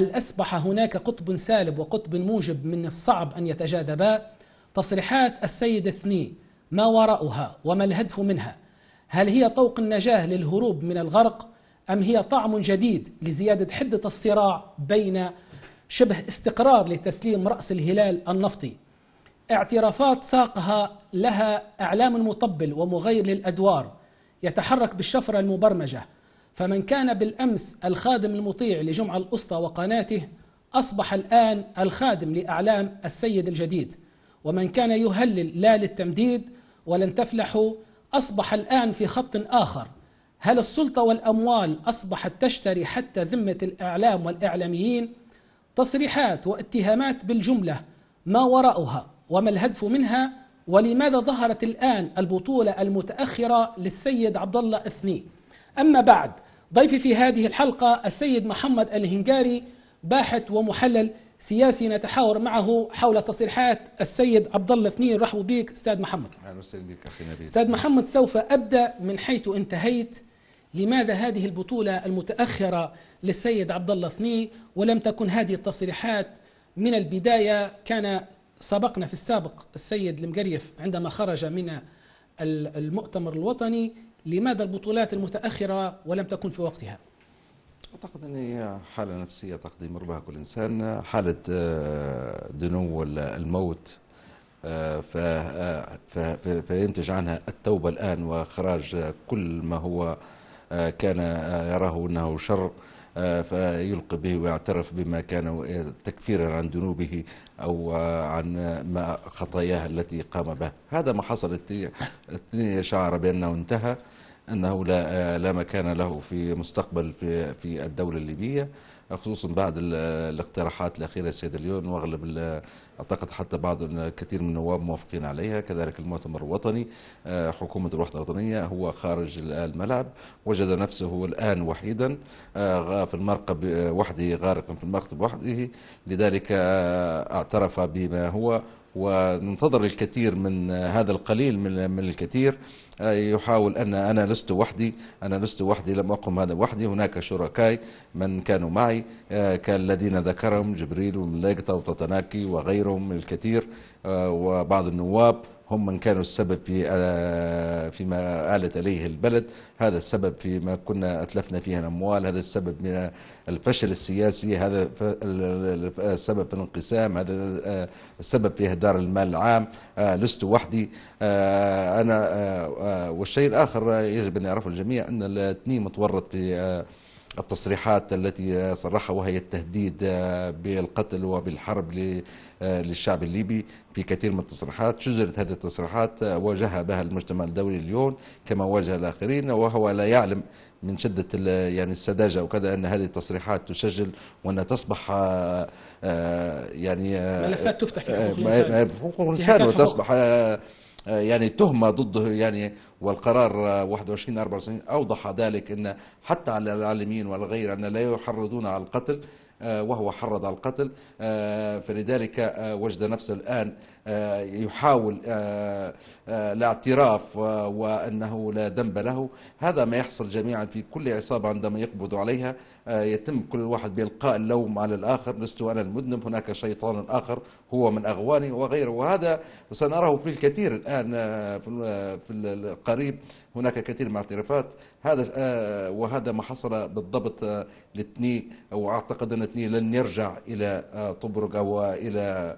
هل أصبح هناك قطب سالب وقطب موجب من الصعب أن يتجاذبا؟ تصريحات السيد الثني ما وراءها وما الهدف منها؟ هل هي طوق النجاة للهروب من الغرق، أم هي طعم جديد لزيادة حدة الصراع بين شبه استقرار لتسليم رأس الهلال النفطي؟ اعترافات ساقها لها إعلام مطبل ومغير للأدوار يتحرك بالشفرة المبرمجة، فمن كان بالأمس الخادم المطيع لجمعة الأسطى وقناته أصبح الآن الخادم لأعلام السيد الجديد، ومن كان يهلل لا للتمديد ولن تفلحوا أصبح الآن في خط آخر. هل السلطة والأموال أصبحت تشتري حتى ذمة الإعلام والإعلاميين؟ تصريحات واتهامات بالجملة، ما وراءها وما الهدف منها؟ ولماذا ظهرت الآن البطولة المتأخرة للسيد عبد الله الثني؟ أما بعد، ضيفي في هذه الحلقة السيد محمد الهنجاري، باحث ومحلل سياسي، نتحاور معه حول تصريحات السيد عبد الله الثني. رحبوا بك أستاذ محمد. أهلا وسهلا بك أخي نبيل. أستاذ محمد، سوف أبدأ من حيث انتهيت. لماذا هذه البطولة المتأخرة للسيد عبد الله الثني ولم تكن هذه التصريحات من البداية؟ كان سبقنا في السابق السيد المقريف عندما خرج من المؤتمر الوطني. لماذا البطولات المتأخرة ولم تكن في وقتها؟ أعتقد أن هي حالة نفسية تقضي يمر بها كل إنسان، حالة دنو الموت، فينتج عنها التوبة الآن وإخراج كل ما هو كان يراه أنه شر، فيلقي به ويعترف بما كان تكفيرا عن ذنوبه أو عن ما خطاياه التي قام بها. هذا ما حصل. الثني شعر بأنه انتهى، أنه لا مكان له في مستقبل في الدولة الليبية، خصوصا بعد الاقتراحات الأخيرة السيد اليون، وأغلب أعتقد حتى بعض الكثير من النواب موافقين عليها، كذلك المؤتمر الوطني، حكومة الوحدة الوطنية. هو خارج الملعب، وجد نفسه الآن وحيدا في المركب وحده، غارقا في المركب وحده، لذلك اعترف بما هو، وننتظر الكثير من هذا القليل من الكثير. يحاول أن أنا لست وحدي، أنا لست وحدي، لم أقم هذا وحدي، هناك شركائي من كانوا معي كالذين ذكرهم جبريل وملاقطة وتطناكي وغيرهم من الكثير، وبعض النواب هم من كانوا السبب فيما آلت إليه البلد. هذا السبب فيما كنا أتلفنا فيها الأموال، هذا السبب من الفشل السياسي، هذا السبب في الانقسام، هذا السبب في إهدار المال العام. لست وحدي أنا. والشيء الآخر يجب أن يعرف الجميع أن الثني متورط في التصريحات التي صرحها، وهي التهديد بالقتل وبالحرب للشعب الليبي. في كثير من التصريحات شجرت هذه التصريحات، واجهها بها المجتمع الدولي اليوم كما واجه الآخرين، وهو لا يعلم من شدة يعني السذاجة وكذا أن هذه التصريحات تسجل، وأنها تصبح يعني ملفات تفتح في حقوق الإنسان، وتصبح يعني تهمة ضده يعني. والقرار 21/94 أوضح ذلك، أن حتى على العالمين والغير أن لا يحرضون على القتل، وهو حرض على القتل. فلذلك وجد نفسه الآن يحاول الاعتراف وأنه لا ذنب له. هذا ما يحصل جميعا في كل عصابة عندما يقبض عليها، يتم كل واحد بإلقاء اللوم على الآخر، لست أنا المذنب، هناك شيطان آخر هو من أغواني وغيره. وهذا سنراه في الكثير الآن في القريب، هناك كثير من الاعترافات. وهذا ما حصل بالضبط للثني، واعتقد ان الثني لن يرجع الى طبرق او الى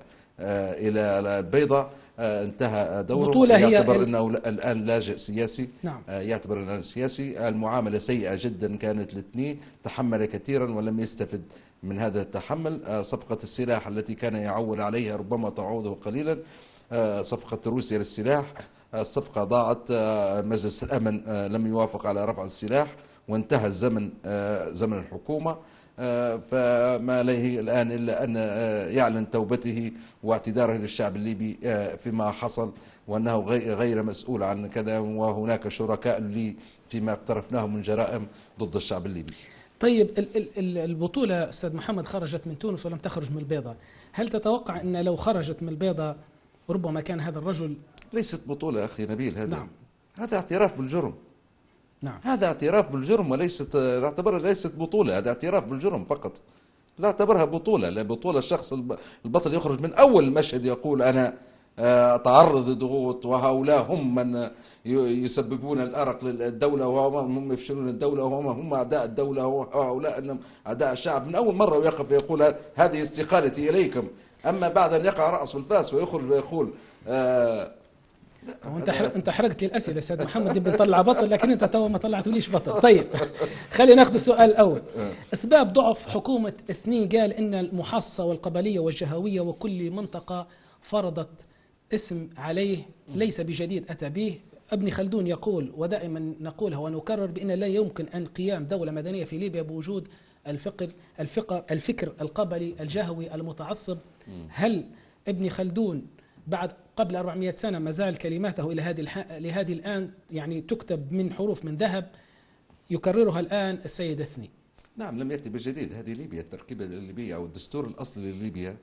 البيضاء. انتهى دوره، يعتبر انه الان لاجئ سياسي. نعم. يعتبر الان سياسي. المعامله سيئه جدا كانت للثني، تحمل كثيرا ولم يستفد من هذا التحمل. صفقه السلاح التي كان يعول عليها ربما تعوضه قليلا، صفقه روسيا للسلاح، الصفقة ضاعت. مجلس الأمن لم يوافق على رفع السلاح، وانتهى زمن الحكومة. فما عليه الآن إلا أن يعلن توبته واعتذاره للشعب الليبي فيما حصل، وأنه غير مسؤول عن كذا، وهناك شركاء لي فيما اقترفناه من جرائم ضد الشعب الليبي. طيب، البطولة أستاذ محمد خرجت من تونس ولم تخرج من البيضاء. هل تتوقع أن لو خرجت من البيضاء ربما كان هذا الرجل؟ ليست بطولة أخي نبيل، هذا نعم. هذا اعتراف بالجرم. نعم. هذا اعتراف بالجرم، وليست، نعتبرها ليست بطولة، هذا اعتراف بالجرم فقط. لا اعتبرها بطولة، لا بطولة. الشخص البطل يخرج من أول المشهد يقول أنا أتعرض لضغوط، وهؤلاء هم من يسببون الأرق للدولة، وهم هم يفشلون الدولة، وهم هم أعداء الدولة، وهؤلاء أنهم أعداء الشعب. من أول مرة ويقف يقول هذه استقالتي إليكم. أما بعد أن يقع رأسه الفاس ويخرج ويقول انت حرقت لي الاسئله سيد محمد، يبي نطلع بطل لكن انت تو ما طلعتوليش بطل. طيب خلينا ناخذ السؤال الاول. اسباب ضعف حكومه اثني، قال ان المحاصصه والقبليه والجهويه وكل منطقه فرضت اسم عليه ليس بجديد اتى به. ابن خلدون يقول، ودائما نقولها ونكرر، بان لا يمكن ان قيام دوله مدنيه في ليبيا بوجود الفكر القبلي الجهوي المتعصب. هل ابن خلدون قبل 400 سنة ما زال كلماته لهذه الآن يعني تكتب من حروف من ذهب يكررها الآن السيد اثني؟ نعم، لم يأتي بالجديد. هذه ليبيا، التركيبة الليبية أو الدستور الأصلي لليبيا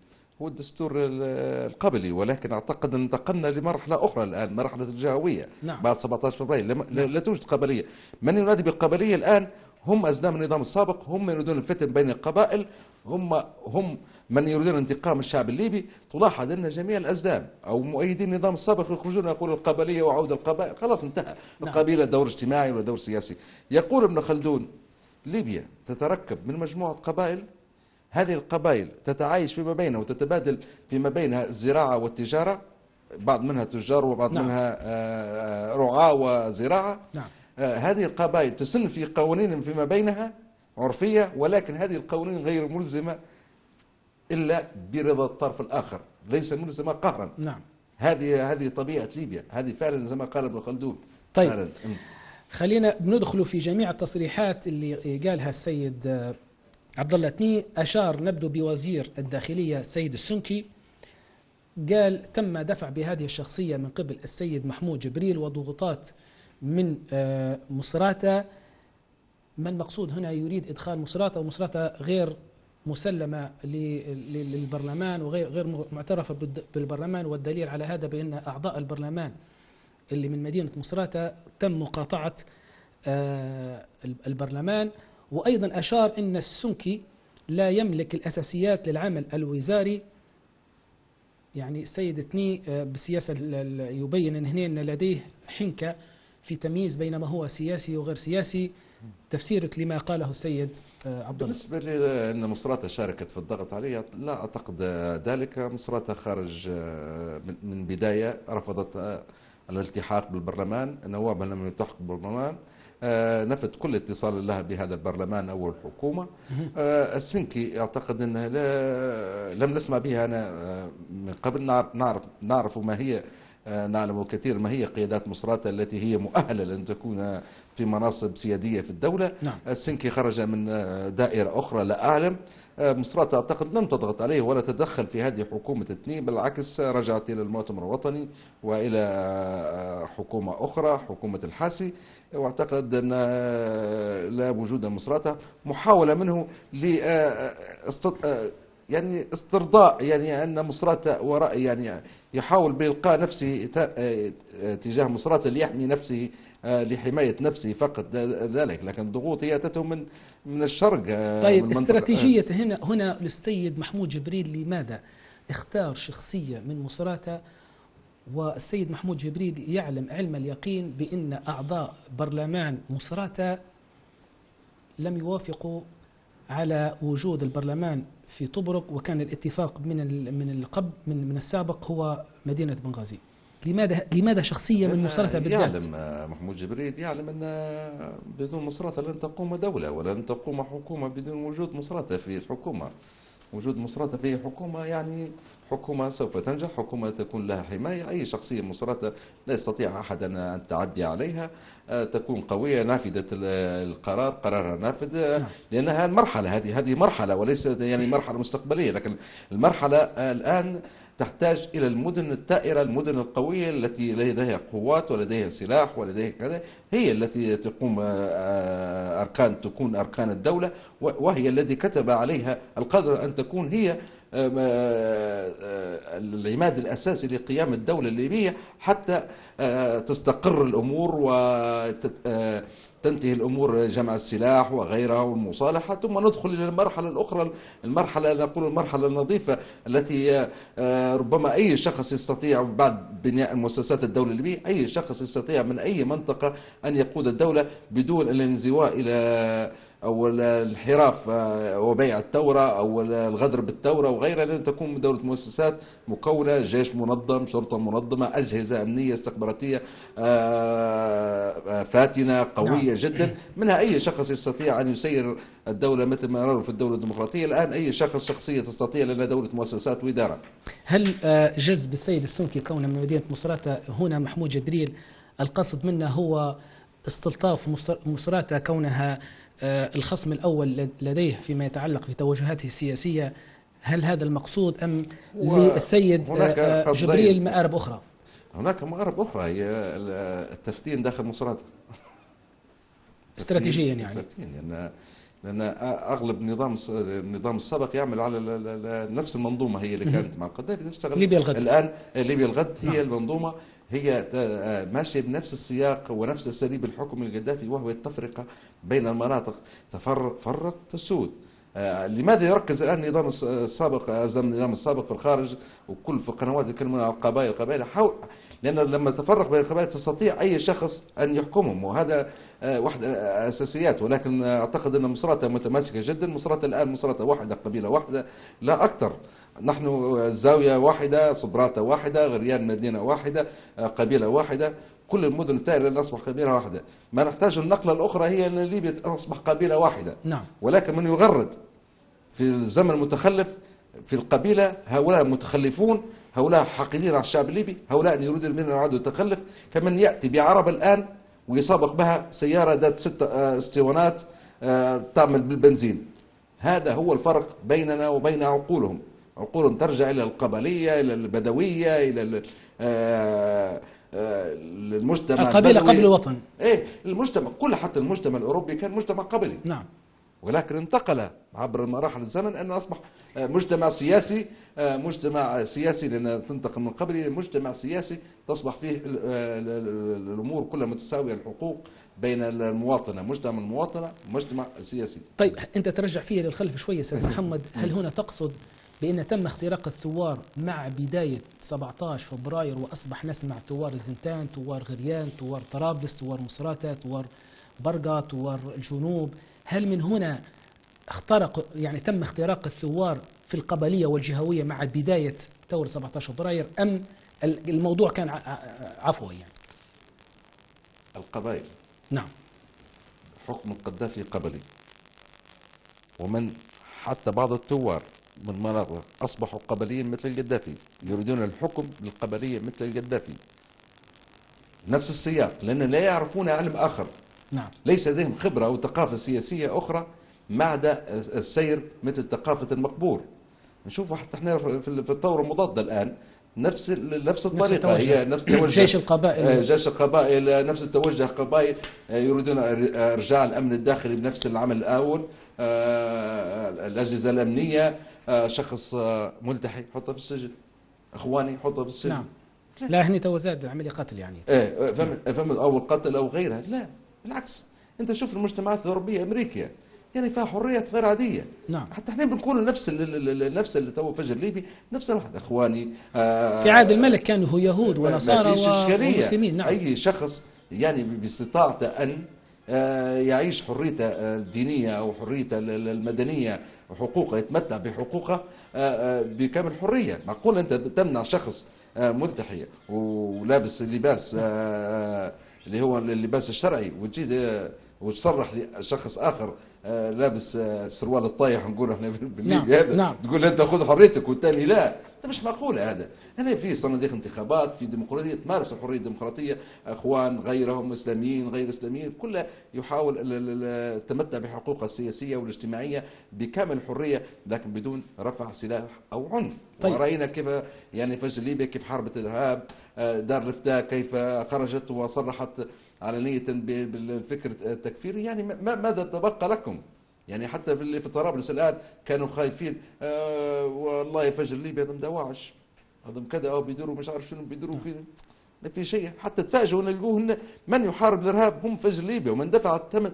هو الدستور القبلي، ولكن أعتقد أن انتقلنا لمرحلة أخرى الآن، مرحلة الجهوية. نعم. بعد 17 فبراير لا توجد قبلية. من ينادي بالقبلية الآن هم أزدام النظام السابق، هم يريدون الفتن بين القبائل، هم من يريدون انتقام الشعب الليبي. تلاحظ أن جميع الأزدام أو مؤيدين النظام السابق يخرجون يقولون القبلية وعودة القبائل. خلاص انتهى. القبيلة دور اجتماعي ولا دور سياسي. يقول ابن خلدون ليبيا تتركب من مجموعة قبائل، هذه القبائل تتعايش فيما بينها وتتبادل فيما بينها الزراعة والتجارة، بعض منها تجار وبعض منها رعاة وزراعة. هذه القبائل تسن في قوانين فيما بينها عرفية، ولكن هذه القوانين غير ملزمة إلا برضا الطرف الآخر، ليس ملزمة قهرا. نعم. هذه طبيعة ليبيا، هذه فعلا زي ما قال ابن خلدون. طيب خلينا بندخل في جميع التصريحات اللي قالها السيد عبد الله اثني. أشار نبدو بوزير الداخلية السيد السنكي، قال تم دفع بهذه الشخصية من قبل السيد محمود جبريل وضغوطات من مصراتة. ما المقصود هنا؟ يريد إدخال مصراتة، ومصراتة غير مسلمة للبرلمان وغير معترفة بالبرلمان، والدليل على هذا بأن أعضاء البرلمان اللي من مدينة مصراتة تم مقاطعة البرلمان. وأيضا أشار أن السنكي لا يملك الأساسيات للعمل الوزاري. يعني السيد اثني بالسياسة يبين أن هنا لديه حنكة في تمييز بين ما هو سياسي وغير سياسي. تفسيرك لما قاله السيد عبد الله؟ بالنسبة لي أن مصراتة شاركت في الضغط عليه، لا أعتقد ذلك. مصراتة خارج من بداية رفضت الالتحاق بالبرلمان، نوابها لم يلتحق بالبرلمان، نفت كل اتصال لها بهذا البرلمان أو الحكومة. السنكي أعتقد أنها لم نسمع بها أنا من قبل، نعرف ما هي، نعلم كثير ما هي قيادات مصراتة التي هي مؤهلة لأن تكون في مناصب سيادية في الدولة. نعم. السنكي خرج من دائرة أخرى لا أعلم. مصراتة أعتقد لم تضغط عليه ولا تدخل في هذه حكومة اثنين، بالعكس رجعت إلى المؤتمر الوطني وإلى حكومة أخرى، حكومة الحاسي. واعتقد أن لا وجود مصراتة محاولة منه يعني استرضاء، يعني أن مصراتة وراء، يعني يحاول بإلقاء نفسه تجاه مصراتة ليحمي نفسه، لحماية نفسه فقط ذلك. لكن الضغوط هي أتته من الشرق. طيب من استراتيجية هنا السيد محمود جبريل لماذا اختار شخصية من مصراتة؟ والسيد محمود جبريل يعلم علم اليقين بأن أعضاء برلمان مصراتة لم يوافقوا على وجود البرلمان في طبرق، وكان الاتفاق من السابق هو مدينة بنغازي. لماذا شخصية من مصراتة بالذات؟ يعلم محمود جبريل، يعلم أن بدون مصراتة لن تقوم دولة ولن تقوم حكومة بدون وجود مصراتة في الحكومة. وجود مصراتة في حكومة يعني حكومة سوف تنجح، حكومة تكون لها حماية. أي شخصية مصراتة لا يستطيع أحد أن تعدي عليها، تكون قوية، نافذة القرار، قرارها نافذ. لأنها المرحلة هذه مرحلة وليست يعني مرحلة مستقبلية، لكن المرحلة الآن تحتاج إلى المدن الثائرة، المدن القوية التي لديها قوات ولديها سلاح ولديها كذا، هي التي تكون أركان الدولة، وهي التي كتب عليها القدر أن تكون هي العماد الأساسي لقيام الدولة الليبية حتى تستقر الأمور تنتهي الامور جمع السلاح وغيرها والمصالحه، ثم ندخل الى المرحله الاخرى، المرحله نقول المرحله النظيفه التي ربما اي شخص يستطيع بعد بناء مؤسسات الدوله الليبيه، اي شخص يستطيع من اي منطقه ان يقود الدوله بدون الانزواء الى او الانحراف وبيع الثوره او الغدر بالثوره وغيرها، لان تكون دوله مؤسسات مكونه، جيش منظم، شرطه منظمه، اجهزه امنيه استخباراتيه فاتنه نعم. قويه جدا، منها اي شخص يستطيع ان يسير الدوله مثل ما نرى في الدوله الديمقراطيه الان، اي شخص شخصيه تستطيع، لانها دوله مؤسسات واداره. هل جذب السيد السنكي كونه من مدينة مصراتة هنا محمود جبريل القصد منه هو استلطاف مصراتة كونها الخصم الأول لديه فيما يتعلق بتوجهاته السياسية؟ هل هذا المقصود أم للسيد جبريل مآرب أخرى؟ هناك مآرب أخرى، هي التفتين داخل مصراتة استراتيجيا يعني. لأن أغلب النظام السابق يعمل على نفس المنظومة هي اللي كانت مع القذافي تشتغل ليبيا الغد. الآن ليبيا الغد هي نعم. المنظومة هي ماشية بنفس السياق ونفس أساليب الحكم القذافي، وهو التفرقة بين المناطق، فرق تسود. لماذا يركز الآن النظام السابق في الخارج وكل في القنوات يتكلمون عن القبائل حول، لأن لما تفرق بين القبائل تستطيع أي شخص أن يحكمهم، وهذا واحد أساسيات. ولكن أعتقد أن مصراتة متماسكة جدا، مصراتة الآن مصراتة واحدة، قبيلة واحدة لا أكثر، نحن زاوية واحدة، صبراتة واحدة، غريان مدينة واحدة، قبيلة واحدة، كل المدن التائرة لن أصبح قبيلة واحدة. ما نحتاج النقلة الأخرى هي أن ليبيا أصبح قبيلة واحدة. نعم. ولكن من يغرد في الزمن المتخلف في القبيلة، هؤلاء متخلفون، هؤلاء حاقدين على الشعب الليبي، هؤلاء يريدون مننا يعادوا التخلف، كمن يأتي بعرب الآن ويسابق بها سيارة ذات 6 اسطوانات تعمل بالبنزين. هذا هو الفرق بيننا وبين عقولهم ترجع إلى القبلية، إلى البدوية، إلى المجتمع القبيلة قبل الوطن. إيه، المجتمع كل، حتى المجتمع الأوروبي كان مجتمع قبلي. نعم. ولكن انتقل عبر مراحل الزمن أنه أصبح مجتمع سياسي، لأن تنتقل من قبل إلى مجتمع سياسي تصبح فيه الأمور كلها متساوية، الحقوق بين المواطنة، مجتمع المواطنة، مجتمع سياسي. طيب أنت ترجع فيه للخلف شوية سيد محمد، هل هنا تقصد بأن تم اختراق الثوار مع بداية 17 فبراير وأصبح نسمع ثوار الزنتان، ثوار غريان، ثوار طرابلس، ثوار مصراتة، ثوار برقة، ثوار الجنوب؟ هل من هنا يعني تم اختراق الثوار في القبلية والجهوية مع بداية ثورة 17 فبراير، أم الموضوع كان عفوي يعني؟ القبائل. نعم. حكم القذافي قبلي، ومن حتى بعض الثوار من مناطق أصبحوا قبليين مثل القذافي، يريدون الحكم بالقبلية مثل القذافي، نفس السياق، لأن لا يعرفون علم آخر. نعم. ليس لديهم خبرة أو ثقافة سياسية أخرى ما عدا السير مثل ثقافة المقبور. نشوف حتى احنا في الثورة المضادة الآن نفس الطريقة، هي نفس التوجه، جيش القبائل نفس التوجه، قبائل يريدون إرجاع الأمن الداخلي بنفس العمل الأول، الأجهزة الأمنية، شخص ملتحي حطه في السجن، إخواني حطه في السجن. نعم. لا هني تو زاد عملية قتل يعني. فهمت، أو القتل أو غيرها. لا بالعكس، أنت شوف المجتمعات الأوروبية، أمريكا يعني فيها حريات غير عادية. نعم. حتى احنا بنكون نفس اللي تو فجر ليبي، نفس الواحد اخواني. في عهد الملك كانوا يهود ونصارى ومسلمين. نعم. اي شخص يعني باستطاعته ان يعيش حريته الدينية او حريته المدنية وحقوقه، يتمتع بحقوقه بكامل حرية. معقول انت تمنع شخص ملتحي ولابس اللباس اللي هو اللباس الشرعي، وتصرح لشخص اخر لابس سروال الطايح، نقول احنا بالليبي هذا. نعم. تقول انت خذ حريتك والثاني لا، هذا مش معقول. هذا هنا في صناديق انتخابات، في ديمقراطيه، تمارس الحريه الديمقراطيه، اخوان غيرهم، اسلاميين غير اسلاميين، كله يحاول التمتع بحقوقه السياسيه والاجتماعيه بكامل الحريه، لكن بدون رفع سلاح او عنف. طيب. ورأينا كيف يعني فجر ليبيا كيف حاربت الارهاب، دار الافتاء كيف خرجت وصرحت علنية بالفكر التكفيري. يعني ماذا تبقى لكم؟ يعني حتى في طرابلس الآن كانوا خايفين، والله فجر ليبيا هذا مدواعش، هذا كذا، أو بيدوروا مش عارف شنو بيدوروا فين. ما في شيء، حتى تفاجئوا نلقوه من يحارب الارهاب هم فجر ليبيا، ومن دفع الثمن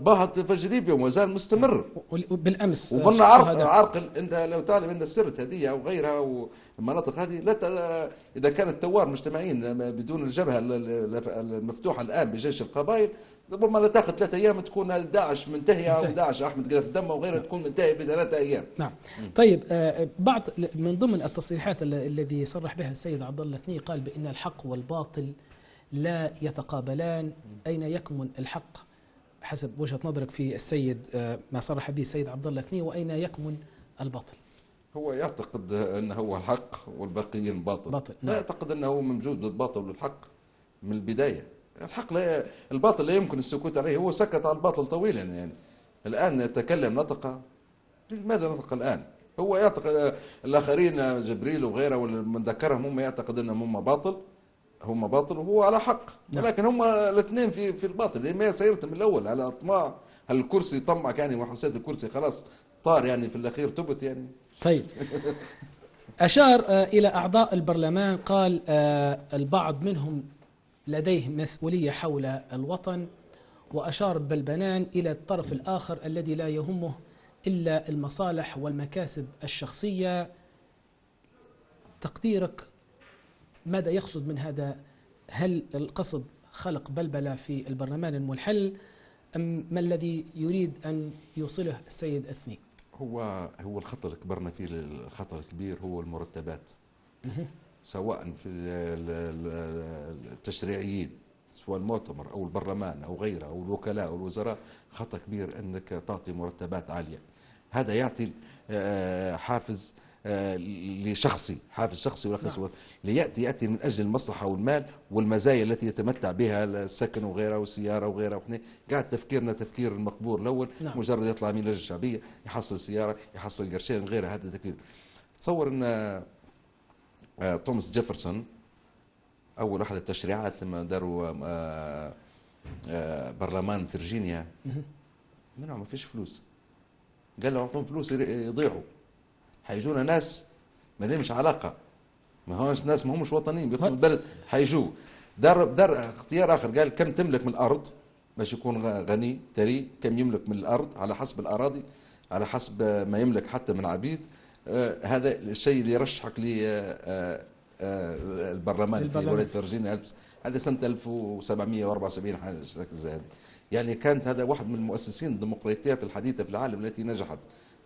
باهت فجر ليبيا وما زال مستمر. بالامس ومن عرق انت لو تعلم ان السرت هذه او غيرها والمناطق هذه لا اذا كان الثوار مجتمعين بدون الجبهه المفتوحه الان بجيش القبائل ربما لا تاخذ 3 ايام تكون داعش منتهيه، او داعش احمد قذف دمه وغيرها تكون منتهيه ب3 ايام. نعم. طيب بعض من ضمن التصريحات الذي صرح بها السيد عبد الله الثني قال بان الحق والباطل لا يتقابلان، اين يكمن الحق حسب وجهة نظرك في السيد ما صرح به السيد عبد الله الثني، وأين يكمن الباطل؟ هو يعتقد أنه هو الحق والباقيين باطل. باطل. لا يعتقد أنه موجود الباطل والحق من البداية. الحق لا، الباطل لا يمكن السكوت عليه، هو سكت على الباطل طويلا يعني. الآن يتكلم نطق، لماذا نطق الآن؟ هو يعتقد الآخرين جبريل وغيره ومن ذكرهم هم يعتقد أنهم هم باطل وهو على حق. ولكن هم الاثنين في الباطل، لأن ما سيرتهم من الأول على أطماع. هل الكرسي طمعك يعني وحسيت الكرسي خلاص طار يعني في الأخير تبت يعني. طيب أشار إلى أعضاء البرلمان، قال البعض منهم لديه مسؤولية حول الوطن، وأشار بالبنان إلى الطرف الآخر الذي لا يهمه إلا المصالح والمكاسب الشخصية. تقديرك ماذا يقصد من هذا؟ هل القصد خلق بلبلة في البرلمان المنحل، أم ما الذي يريد أن يوصله السيد الثني؟ هو الخطر اللي كبرنا فيه، الخطر الكبير هو المرتبات، سواء في التشريعيين سواء المؤتمر أو البرلمان أو غيره أو الوكلاء أو الوزراء. خطأ كبير أنك تعطي مرتبات عالية. هذا يعطي حافز حافز شخصي ولخص يأتي من أجل المصلحة والمال والمزايا التي يتمتع بها السكن وغيرها والسيارة وغيرها. وإحنا قاعد تفكيرنا تفكير المقبور الأول. مجرد يطلع من اللجنة الشعبية يحصل سيارة يحصل قرشين غيرها، هذا تفكير. تصور أن توماس جيفرسون أول أحد التشريعات لما داروا برلمان فرجينيا منعوا ما فيش فلوس، قال له أعطوهم فلوس يضيعوا، حيجونا ناس ما لهمش علاقة، ما هوش ناس ما همش وطنيين بيدخلوا البلد حيجوا. دار اختيار آخر، قال كم تملك من الأرض باش يكون غني ثري، كم يملك من الأرض على حسب الأراضي على حسب ما يملك حتى من عبيد. هذا الشيء اللي يرشحك لي البرلمان في ولاية فرجينيا. هذا سنة 1774 حاجة زي هذه يعني. كانت هذا واحد من المؤسسين الديمقراطيات الحديثة في العالم التي نجحت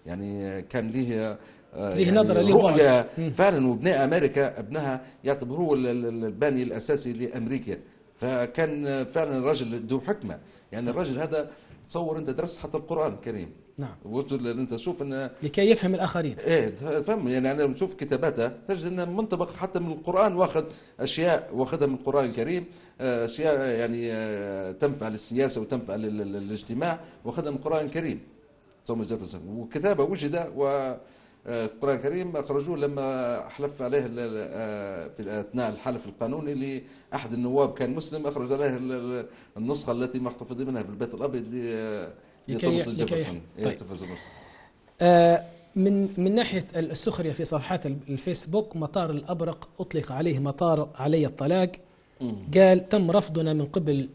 يعني. كان ليه يعني نظرة رؤية فعلا. وابناء أمريكا ابنها يعتبر هو الباني الأساسي لأمريكا. فكان فعلا رجل ذو حكمة يعني. الرجل هذا تصور أنت درست حتى القرآن الكريم. نعم. أنت تشوف أن لكي يفهم الآخرين. إيه فهم يعني. أنا بشوف كتاباته تجد أنه منطبق حتى من القرآن، واخذ أشياء واخذها من القرآن الكريم، أشياء يعني تنفع للسياسة وتنفع للاجتماع واخذها من القرآن الكريم. توماس جيفرسون وكتابه وجد والقرآن الكريم أخرجوه لما حلف عليه في أثناء الحلف القانوني لأحد النواب كان مسلم، أخرج عليه النسخة التي محتفظ منها في البيت الأبيض لتوماس جيفرسون. طيب. من ناحية السخرية في صفحات الفيسبوك، مطار الأبرق أطلق عليه مطار علي الطلاق. قال تم رفضنا من قبل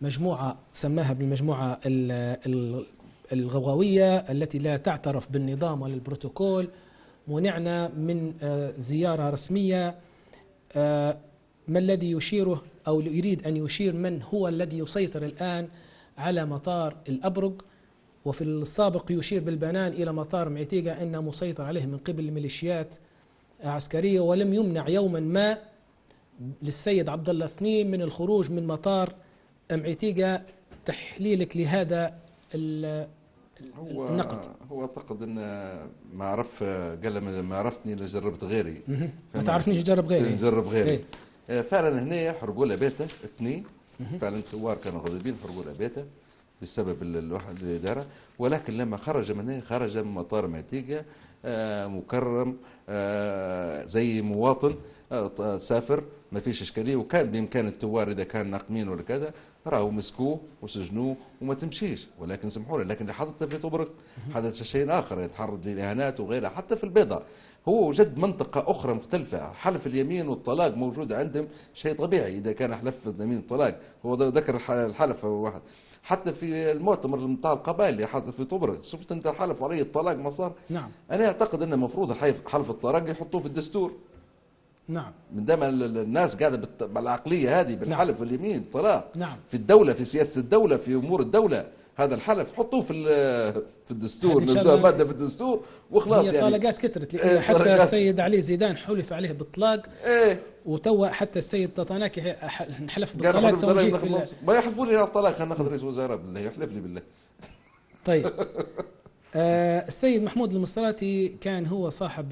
مجموعة سماها بالمجموعة الغوغوية التي لا تعترف بالنظام ولا البروتوكول، منعنا من زيارة رسمية. ما الذي يشيره أو يريد أن يشير من هو الذي يسيطر الآن على مطار الأبرق؟ وفي السابق يشير بالبنان إلى مطار معتيقة أنه مسيطر عليه من قبل الميليشيات عسكرية، ولم يمنع يوما ما للسيد عبد الله الثني من الخروج من مطار معتيقة. تحليلك لهذا النقد؟ هو اعتقد ان ما عرف، قال ما عرفتني الا جربت غيري. ما تعرفنيش جرب غيري. جرب غيري. فعلا هنا حرقوا له بيته اثنين. فعلا الثوار كانوا غاضبين، حرقوا له بيته بسبب الواحد اللي داره. ولكن لما خرج من هنا خرج من مطار معتيقة مكرم زي مواطن سافر ما فيش اشكاليه، وكان بامكان الثوار اذا كان ناقمين ولا كذا راهو مسكوه وسجنوه وما تمشيش، ولكن سمحوا لي، لكن اللي حدث في طبرق حدث شيء اخر، يتعرض للاهانات وغيرها. حتى في البيضاء هو وجد منطقه اخرى مختلفه، حلف اليمين والطلاق موجود عندهم شيء طبيعي اذا كان حلف اليمين والطلاق، هو ذكر الحلف واحد. حتى في المؤتمر نتاع القبائل اللي حدث في طبرق شفت انت الحلف عليه الطلاق ما صار. نعم. انا اعتقد انه المفروض حلف الطلاق يحطوه في الدستور. نعم. من دام الناس قاعده بالعقليه هذه بالحلف نعم. واليمين طلاق. نعم. في الدوله، في سياسه الدوله، في امور الدوله، هذا الحلف حطوه في الدستور، نزلوها ماده في الدستور وخلاص. هي يعني طلاقات كثرت، لان حتى السيد علي زيدان حلف عليه بالطلاق. وتوا حتى السيد تطاناكي انحلف بالطلاق. ما يحلفوا لي على الطلاق، خلينا ناخذ رئيس وزراء بالله يحلف لي بالله. طيب. السيد محمود المصراتي كان هو صاحب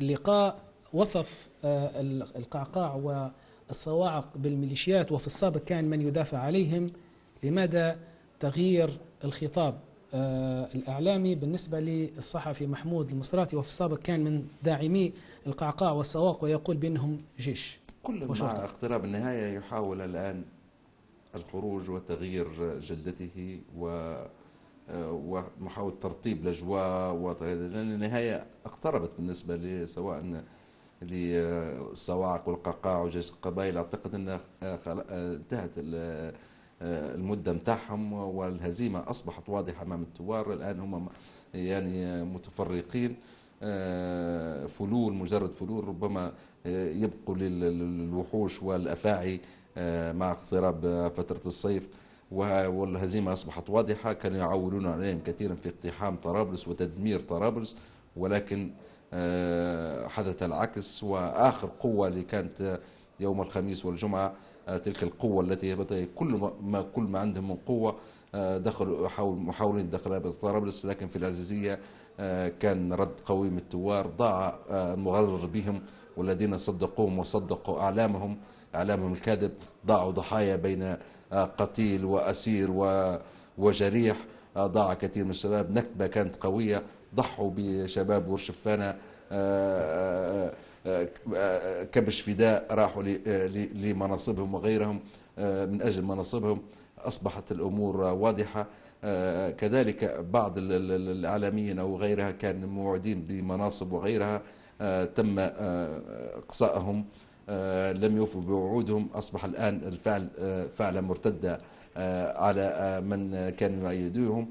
اللقاء، وصف القعقاع والصواعق بالميليشيات، وفي السابق كان من يدافع عليهم. لماذا تغيير الخطاب الإعلامي بالنسبة للصحفي محمود المصراتي، وفي السابق كان من داعمي القعقاع والصواعق ويقول بأنهم جيش؟ كل مع اقتراب النهاية يحاول الآن الخروج وتغيير جلدته ومحاولة ترطيب الأجواء، لأن النهاية اقتربت بالنسبة سواء للصواعق والقعقاع وجيش القبائل. أعتقد أن انتهت المدة متاعهم، والهزيمة أصبحت واضحة أمام الثوار. الآن هم يعني متفرقين، فلول، مجرد فلول، ربما يبقوا للوحوش والأفاعي مع اقتراب فترة الصيف، والهزيمة أصبحت واضحة. كانوا يعولون عليهم كثيرا في اقتحام طرابلس وتدمير طرابلس، ولكن حدث العكس. وآخر قوة اللي كانت يوم الخميس والجمعة، تلك القوة التي كل ما عندهم من قوة دخلوا محاولين الدخل بطرابلس، لكن في العزيزية كان رد قوي من الثوار. ضاع المغرر بهم، والذين صدقوهم وصدقوا أعلامهم الكاذب ضاعوا ضحايا بين قتيل وأسير وجريح. ضاع كثير من الشباب، نكبة كانت قوية، ضحوا بشباب ورشفانة كبش فداء، راحوا لمناصبهم وغيرهم من أجل مناصبهم. أصبحت الأمور واضحة. كذلك بعض الإعلاميين أو غيرها كانوا موعدين بمناصب وغيرها، تم إقصائهم، لم يوفوا بوعودهم. أصبح الآن الفعل فعلا مرتدة على من كانوا يؤيدوهم،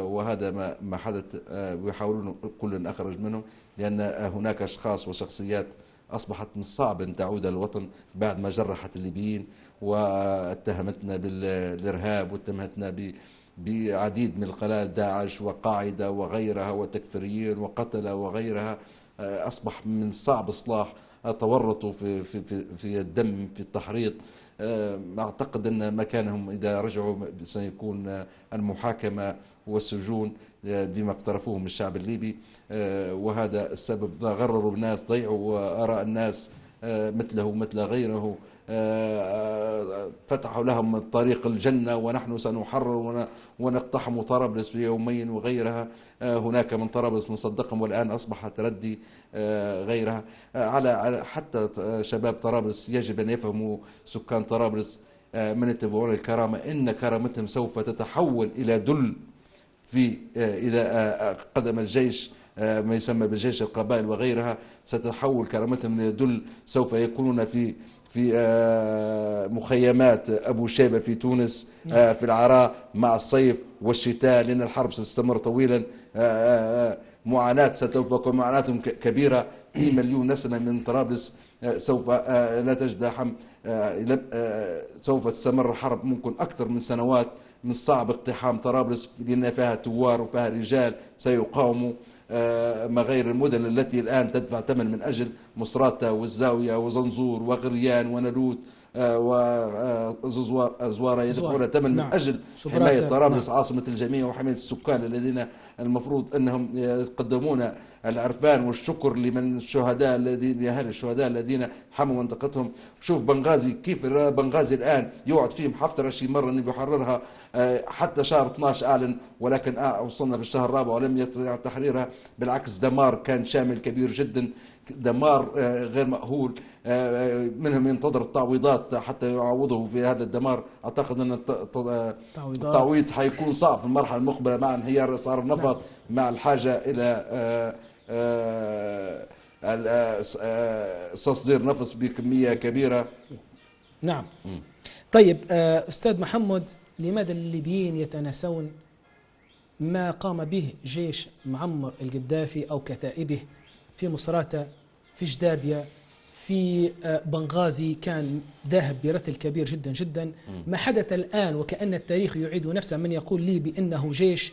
وهذا ما حدث. ويحاولون كل أخرج منهم، لأن هناك أشخاص وشخصيات أصبحت من الصعب أن تعود الوطن بعد ما جرحت الليبيين واتهمتنا بالإرهاب، واتهمتنا بعديد من القناة، داعش وقاعدة وغيرها وتكفيريين وقتلة وغيرها. أصبح من الصعب إصلاح، تورطوا في الدم، في التحريض. أعتقد أن مكانهم إذا رجعوا سيكون المحاكمة والسجون بما اقترفوه من الشعب الليبي. وهذا السبب، غرروا الناس، ضيعوا آراء الناس مثله ومثل غيره، فتحوا لهم طريق الجنة، ونحن سنحرر ونقتحم طرابلس في يومين وغيرها. هناك من طرابلس مصدقهم، والآن أصبحت ردي غيرها. على حتى شباب طرابلس يجب أن يفهموا سكان طرابلس من يتبعون الكرامة إن كرامتهم سوف تتحول إلى دل إذا قدم الجيش ما يسمى بجيش القبائل وغيرها، ستتحول كرامتهم إلى دل. سوف يكونون في مخيمات أبو شيبة في تونس، في العراء مع الصيف والشتاء، لأن الحرب ستستمر طويلا. معاناة سوف تكون معاناتهم كبيرة. 100 مليون نسمة من طرابلس سوف لا تجد لحم. سوف تستمر الحرب ممكن أكثر من سنوات. من الصعب اقتحام طرابلس، لأن فيها ثوار وفيها رجال سيقاوموا، ما غير المدن التي الآن تدفع ثمن من أجل مصراتة والزاوية وزنزور وغريان ونلوت وزوارة يدفعون ثمن من أجل حماية طرابلس عاصمة الجميع وحماية السكان الذين المفروض أنهم يقدمون العرفان والشكر لمن الشهداء الذين لأهل الشهداء الذين حموا منطقتهم. شوف بنغازي، كيف بنغازي الآن يقعد فيهم حفتر شي مرة أنه بيحررها، حتى شهر 12 أعلن، ولكن وصلنا في الشهر الرابع ولم يستطيع تحريرها. بالعكس دمار كان شامل كبير جدا. دمار غير مأهول، منهم ينتظر التعويضات حتى يعوضه في هذا الدمار. أعتقد أن التعويض حيكون صعب في المرحلة المقبلة مع انهيار أسعار النفط، مع الحاجة إلى استصدير نفط بكمية كبيرة. نعم. طيب أستاذ محمد، لماذا الليبيين يتناسون ما قام به جيش معمر القذافي أو كتائبه في مصراتة، في جدابية، في بنغازي؟ كان ذاهب برثل كبير جدا جدا. ما حدث الآن وكأن التاريخ يعيد نفسه، من يقول لي بأنه جيش.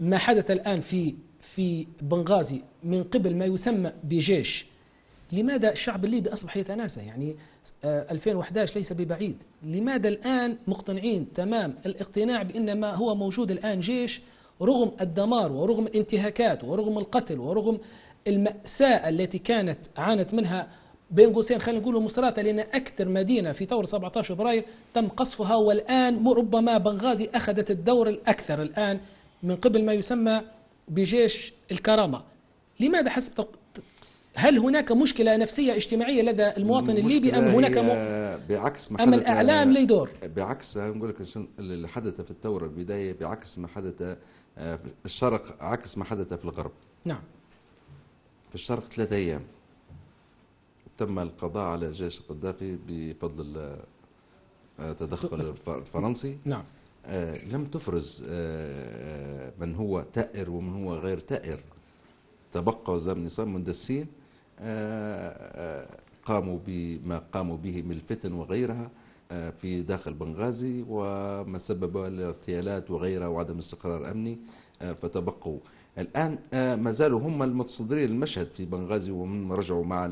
ما حدث الآن في بنغازي من قبل ما يسمى بجيش، لماذا الشعب الليبي أصبح يتناسى؟ يعني 2011 ليس ببعيد. لماذا الآن مقتنعين تمام الاقتناع بأن ما هو موجود الآن جيش، رغم الدمار ورغم الانتهاكات ورغم القتل ورغم المأساة التي كانت عانت منها بين قوسين خلينا نقول مصراتة، لأن أكثر مدينة في ثورة 17 فبراير تم قصفها، والآن ربما بنغازي أخذت الدور الأكثر الآن من قبل ما يسمى بجيش الكرامة. لماذا هل هناك مشكلة نفسية اجتماعية لدى المواطن الليبي، أم هناك بعكس ما أم الإعلام لي دور؟ بعكس نقول لك اللي حدث في الثورة البداية، بعكس ما حدث في الشرق، عكس ما حدث في الغرب. نعم. في الشرق 3 أيام تم القضاء على جيش القذافي بفضل التدخل الفرنسي. نعم. لم تفرز من هو ثائر ومن هو غير ثائر. تبقى زي النظام مندسين قاموا بما قاموا به من الفتن وغيرها في داخل بنغازي، وما سبب الاغتيالات وغيرها وعدم استقرار أمني. فتبقوا الآن ما زالوا هم المتصدرين المشهد في بنغازي، ومن رجعوا مع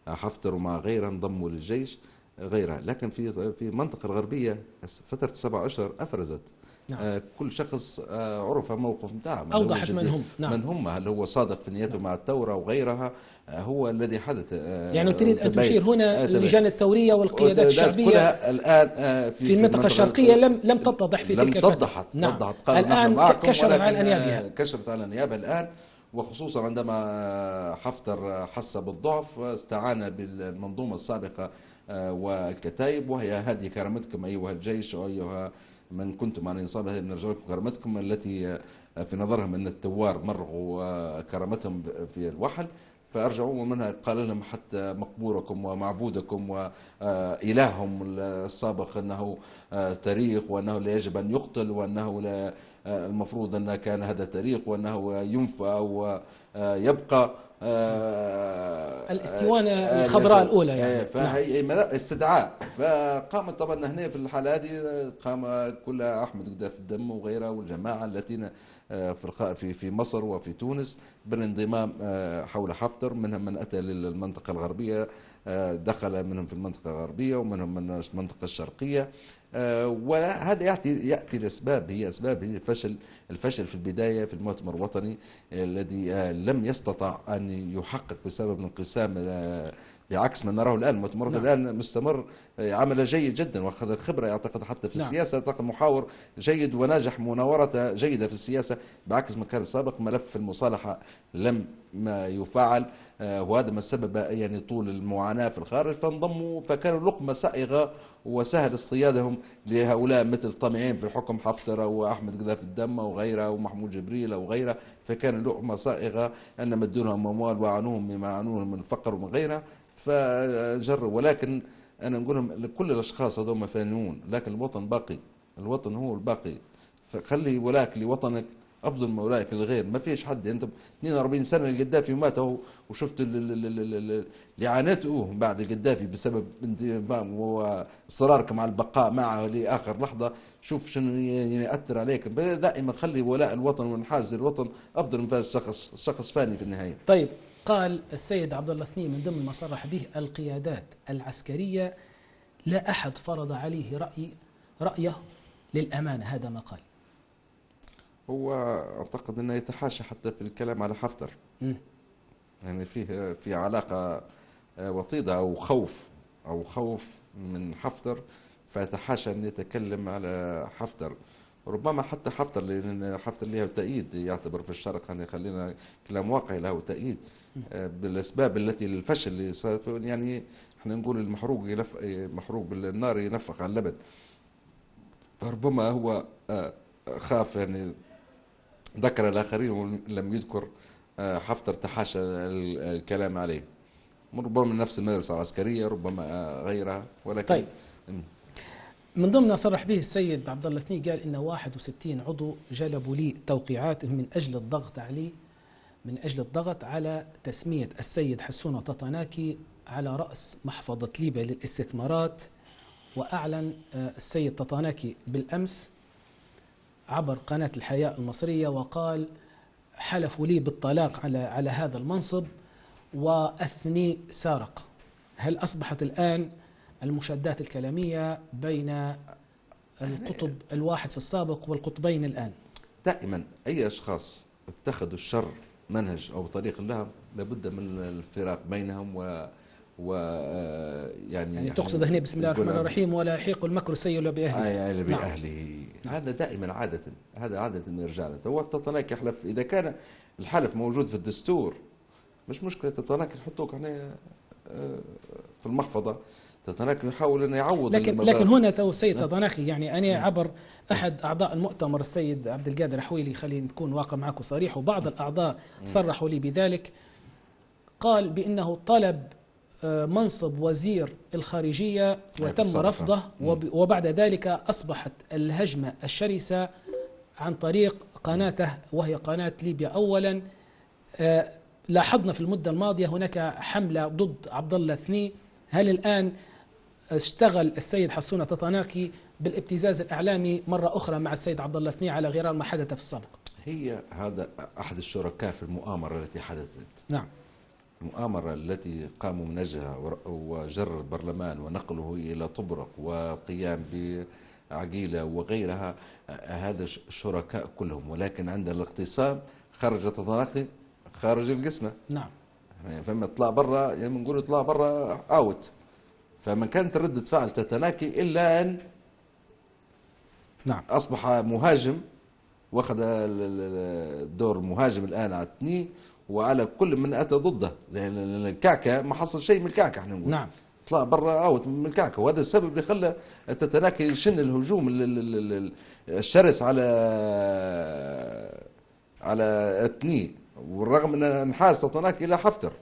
حفتر ومع غيرها انضموا للجيش غيرها. لكن في المنطقة الغربية فترة 7 أشهر أفرزت. نعم. كل شخص عرف موقف نتاعه، أوضحت من هم. نعم. من هم، هل هو صادق في نيته مع الثورة وغيرها، هو الذي حدث. يعني تريد أن تشير هنا اللجان الثورية والقيادات الشعبية كلها الآن في المنطقة الشرقية لم تتضح في تلك الفترة. وضحت. نعم. وضحت. الآن كشفت عن أنيابها. كشفت عن أنيابها الآن، وخصوصا عندما حفتر حس بالضعف استعان بالمنظومة السابقة والكتائب، وهي هذه كرامتكم أيها الجيش وأيها من كنتم على إنصاب هذه نرجو لكم كرامتكم، التي في نظرهم أن الثوار مرغوا كرامتهم في الوحل، فأرجعوا منها قال لهم حتى مقبوركم ومعبودكم وإلههم السابق أنه تاريخ، وأنه لا يجب أن يقتل، وأنه لا المفروض أن كان هذا تاريخ، وأنه ينفى أو يبقى الاستوانة الخضراء الأولى يعني. فهي استدعاء. فقامت طبعا هنا في الحالة هذه قام كل أحمد قذافي الدم وغيره والجماعة التي في مصر وفي تونس بالانضمام حول حفتر، منهم من أتى للمنطقة الغربية، دخل منهم في المنطقة الغربية ومنهم من المنطقة الشرقية. وهذا يأتي لأسباب، هي الفشل في البداية في المؤتمر الوطني الذي لم يستطع أن يحقق بسبب الانقسام، بعكس ما نراه الآن. المؤتمر الآن مستمر، عمل جيد جدا واخذ خبرة أعتقد حتى في السياسة، أعتقد محاور جيد وناجح، مناورة جيدة في السياسة، بعكس ما كان السابق. ملف المصالحة لم يفعل، وهذا ما سبب يعني طول المعاناة في الخارج، فانضموا فكانوا لقمة سائغة وسهل اصطيادهم لهؤلاء مثل طامعين في الحكم، حفتر وأحمد قذافي الدم وغيره ومحمود جبريل وغيره، فكان لقمة سائغة أن مدوا لهم أموال وعانوهم بما عانوهم من الفقر ومن غيره فجروا. ولكن أنا نقول لهم كل الأشخاص هذول فانيون، لكن الوطن باقي، الوطن هو الباقي، فخلي ولاك لوطنك افضل من ولاك للغير. ما فيش حد، انت 42 سنه القذافي مات اهو، وشفت اللي عانته بعد القذافي بسبب واصراركم على البقاء معه لاخر لحظه. شوف شنو ياثر عليك. دائما خلي ولاء الوطن وانحاز للوطن افضل من شخص فاني في النهايه. طيب، قال السيد عبد الله الثني من ضمن ما صرح به: القيادات العسكريه لا احد فرض عليه رايه للامانه. هذا ما قال. هو اعتقد انه يتحاشى حتى في الكلام على حفتر. يعني فيه في علاقه وطيده او خوف من حفتر، فيتحاشى ان يتكلم على حفتر. ربما حتى حفتر، لأن حفتر له تأييد يعتبر في الشرق، خلينا كلام واقعي، له تأييد بالأسباب التي للفشل اللي صارت. يعني احنا نقول محروق بالنار ينفخ على اللبن. فربما هو خاف، يعني ذكر الآخرين ولم يذكر حفتر، تحاشى الكلام عليه. ربما من نفس المدرسة العسكرية، ربما غيرها، ولكن طيب، من ضمن ما صرح به السيد عبد الله الثني قال إن 61 عضو جلبوا لي توقيعاتهم من أجل الضغط على تسمية السيد حسون تطناكي على رأس محفظة ليبيا للاستثمارات. وأعلن السيد تطناكي بالأمس عبر قناة الحياة المصرية وقال: حلفوا لي بالطلاق على هذا المنصب وأثني سارق. هل أصبحت الآن المشادات الكلامية بين القطب الواحد في السابق والقطبين الآن؟ دائما أي أشخاص اتخذوا الشر منهج أو طريق لهم لابد من الفراق بينهم. يعني تقصد هنا بسم الله الرحمن الرحيم: ولا يحيق المكر السيء إلا بأهله. يعني بأهله. نعم. هذا دائما هذا عادة من رجالته. هو تطناكي يحلف، إذا كان الحلف موجود في الدستور مش مشكلة. تطناكي يحطوك هنا في المحفظة. تطناكي يحاول أن يعوض، لكن هنا تو السيد تطناكي، يعني أنا عبر أحد أعضاء المؤتمر السيد عبد القادر حويلي، خلينا نكون واقع معكم صريح، وبعض الأعضاء صرحوا لي بذلك، قال بأنه طلب منصب وزير الخارجية وتم رفضه، وبعد ذلك أصبحت الهجمة الشرسة عن طريق قناته وهي قناة ليبيا أولا. لاحظنا في المدة الماضية هناك حملة ضد عبد الله الثني. هل الآن اشتغل السيد حسون تطناكي بالابتزاز الإعلامي مرة أخرى مع السيد عبد الله الثني على غرار ما حدث في السابق؟ هذا أحد الشركاء في المؤامرة التي حدثت. نعم. المؤامرة التي قاموا من أجلها وجر البرلمان ونقله إلى طبرق وقيام بعقيلة وغيرها، هذا الشركاء كلهم، ولكن عند الاقتسام خرج تطناكي خارج القسمة. نعم. يعني فما طلع برا، يعني بنقول طلع برا اوت. فما كانت ردة فعل تتناكي إلا أن نعم أصبح مهاجم، واخذ الدور المهاجم الآن على الثني وعلى كل من أتى ضده، لأن الكعكة ما حصل شيء من الكعكة. احنا نقول نعم طلع برا اوت من الكعكة، وهذا السبب اللي خلى تتناكي يشن الهجوم الشرس على الثني. والرغم أن انحاز تطناكي إلى حفتر،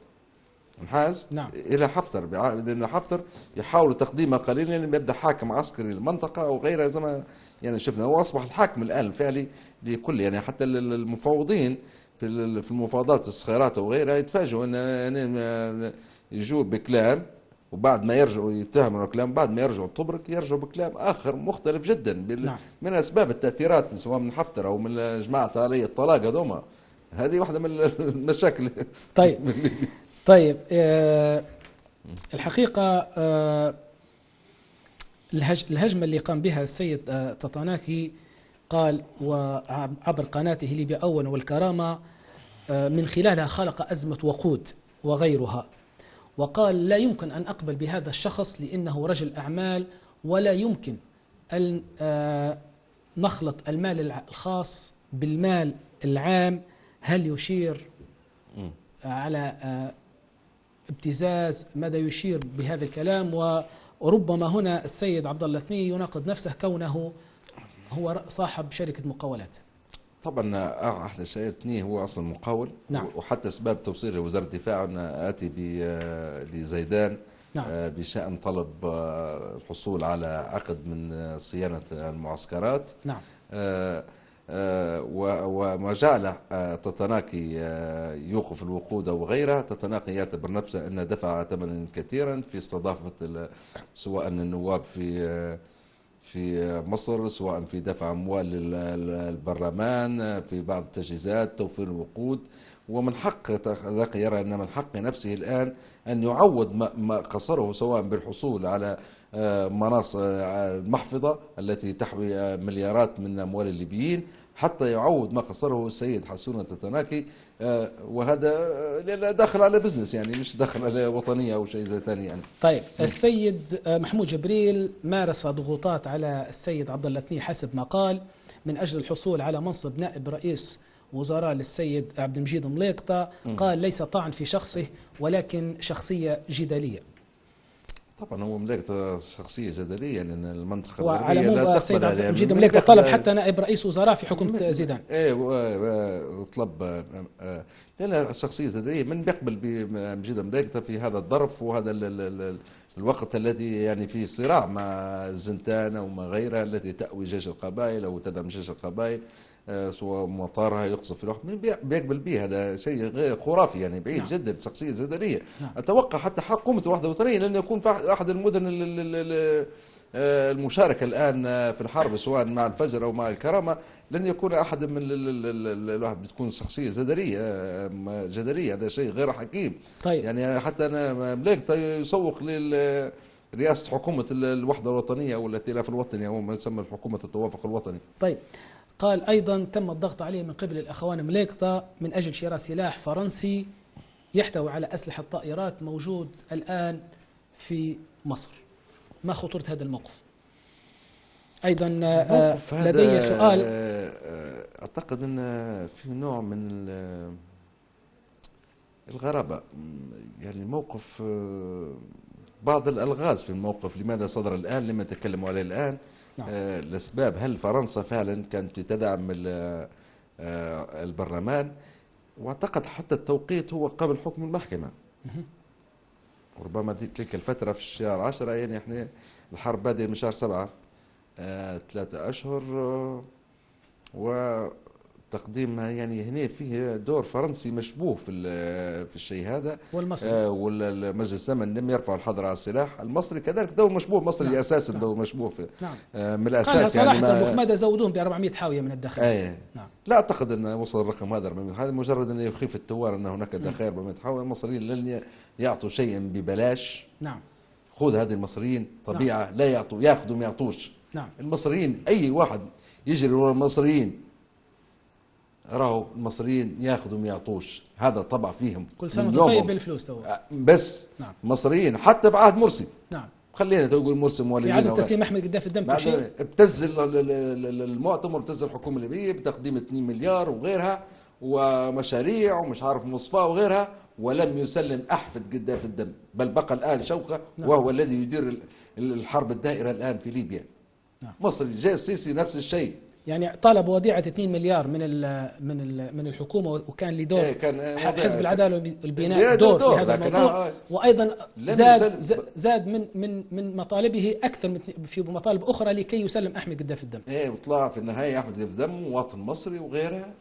انحاز نعم. إلى حفتر، لأن حفتر يحاول تقديمه قليلا، يعني يبدأ حاكم عسكري للمنطقة أو غيرها، زي ما يعني شفنا. هو أصبح الحاكم الآن الفعلي لكل، يعني حتى المفاوضين في المفاوضات الصغيرات وغيرها يتفاجئوا أن يجوا بكلام، وبعد ما يرجعوا يتهموا الكلام، بعد ما يرجعوا الطبرق يرجعوا بكلام آخر مختلف جدا. نعم. من أسباب التأثيرات سواء من حفتر أو من جماعة علي الطلاق هذوما، هذه واحدة من المشاكل. طيب الحقيقة الهجمة اللي قام بها السيد تطناكي، قال وعبر قناته ليبيا أولا والكرامة من خلالها خلق أزمة وقود وغيرها، وقال: لا يمكن أن أقبل بهذا الشخص لأنه رجل أعمال، ولا يمكن أن نخلط المال الخاص بالمال العام. هل يشير على ابتزاز؟ ماذا يشير بهذا الكلام؟ وربما هنا السيد عبد الله الثني يناقض نفسه كونه هو صاحب شركة مقاولات. طبعا أحد الشيء الثني هو أصلا مقاول. نعم. وحتى أسباب توصيله لوزارة الدفاع أنا آتي لزيدان. نعم. بشأن طلب الحصول على عقد من صيانة المعسكرات. نعم. وما جعل تطناكي يوقف الوقود أو غيرها. تطناكي يعتبر نفسه أنه دفع ثمنا كثيرا في استضافة سواء النواب في مصر، سواء في دفع أموال للبرلمان، في بعض التجهيزات، توفير الوقود. ومن حق تطناكي يرى أن من حق نفسه الآن أن يعوض ما خسره، سواء بالحصول على مناص المحفظة التي تحوي مليارات من أموال الليبيين، حتى يعوض ما خسره السيد حسون تطناكي. وهذا داخل على بزنس، يعني مش داخل على وطنية أو شيء زي ثاني يعني. طيب السيد محمود جبريل مارس ضغوطات على السيد عبد الله الثني حسب ما قال، من أجل الحصول على منصب نائب رئيس وزراء للسيد عبد المجيد مليقطة، قال ليس طعن في شخصه ولكن شخصية جدلية. طبعا هو مليقطة شخصية جدلية، لأن المنطقة وعلى الغربية لا السيد تقبل عبد عليها المجيد مليقطة طلب حتى نائب رئيس وزراء في حكومة زيدان. طلب لأن شخصية جدلية. من بيقبل بمجيد مليقطة في هذا الظرف وهذا الوقت الذي يعني فيه صراع مع الزنتانة وما غيرها التي تأوي جيش القبائل أو تدعم جيش القبائل، سواء مطارها يقصف في الوقت. من بيقبل به؟ هذا شيء غير خرافي يعني، بعيد جدا. شخصية جدلية. أتوقع حتى حكومة الوحدة الوطنية لن يكون في أحد المدن المشاركة الآن في الحرب سواء مع الفجر أو مع الكرامة، لن يكون أحد من الواحد بتكون شخصية جدلية. هذا شيء غير حكيم. طيب. يعني حتى أنا مليقطة يسوق رئاسة حكومة الوحدة الوطنية أو الائتلاف الوطني أو ما يسمى حكومة التوافق الوطني. طيب، قال أيضا تم الضغط عليه من قبل الأخوان مليقطة من أجل شراء سلاح فرنسي يحتوي على أسلحة طائرات موجود الآن في مصر. ما خطورة هذا الموقف؟ أيضا لدي سؤال. أعتقد أن في نوع من الغرابة، يعني موقف بعض الألغاز في الموقف. لماذا صدر الآن؟ لما تكلموا عليه الآن؟ نعم. الأسباب، هل فرنسا فعلا كانت تدعم البرلمان؟ واعتقد حتى التوقيت هو قبل حكم المحكمة. وربما تلك الفترة في شهر 10، يعني احنا الحرب بادئة من شهر 7، 3 أشهر، وتقديمها يعني هنا فيه دور فرنسي مشبوه في الشيء هذا. والمجلس الأمن لم يرفع الحظر على السلاح. المصري كذلك دور مشبوه، المصري نعم. أساسا نعم. دور مشبوه في نعم. من الأساس يعني صراحة بوخمادة زودوهم ب 400 حاوية من الداخل. نعم. لا أعتقد أن وصل الرقم هذا 400. هذا مجرد أن يخيف الثوار أن هناك دخائر 400 حاوية. المصريين لن يعطوا شيئا ببلاش. نعم. خذ هذه المصريين طبيعة نعم. لا يعطوا، ياخذوا ما يعطوش. نعم. المصريين أي واحد يجري ورا المصريين، راهو المصريين ياخذوا ما يعطوش. هذا طبع فيهم. كل سنة وانت طيب بالفلوس تو. بس نعم. المصريين حتى في عهد مرسي. نعم. خلينا تقول مرسي مولدين. في عهد تسليم أحمد قداف الدم كل شيء. ابتز المؤتمر، ابتز الحكومة الليبية بتقديم 2 مليار وغيرها ومشاريع ومش عارف مصفاة وغيرها، ولم يسلم أحفد قداف الدم، بل بقى الآن شوقة نعم. وهو الذي يدير الحرب الدائرة الآن في ليبيا. نعم. مصر جاء السيسي نفس الشيء. يعني طالب وديعة 2 مليار من الحكومة، وكان له دور حزب العدالة والبناء دور في هذا الموضوع. وأيضا زاد من مطالبه أكثر في مطالب أخرى لكي يسلم أحمد قداف الدم. وطلع في النهاية أحمد قداف الدم مواطن مصري وغيرها.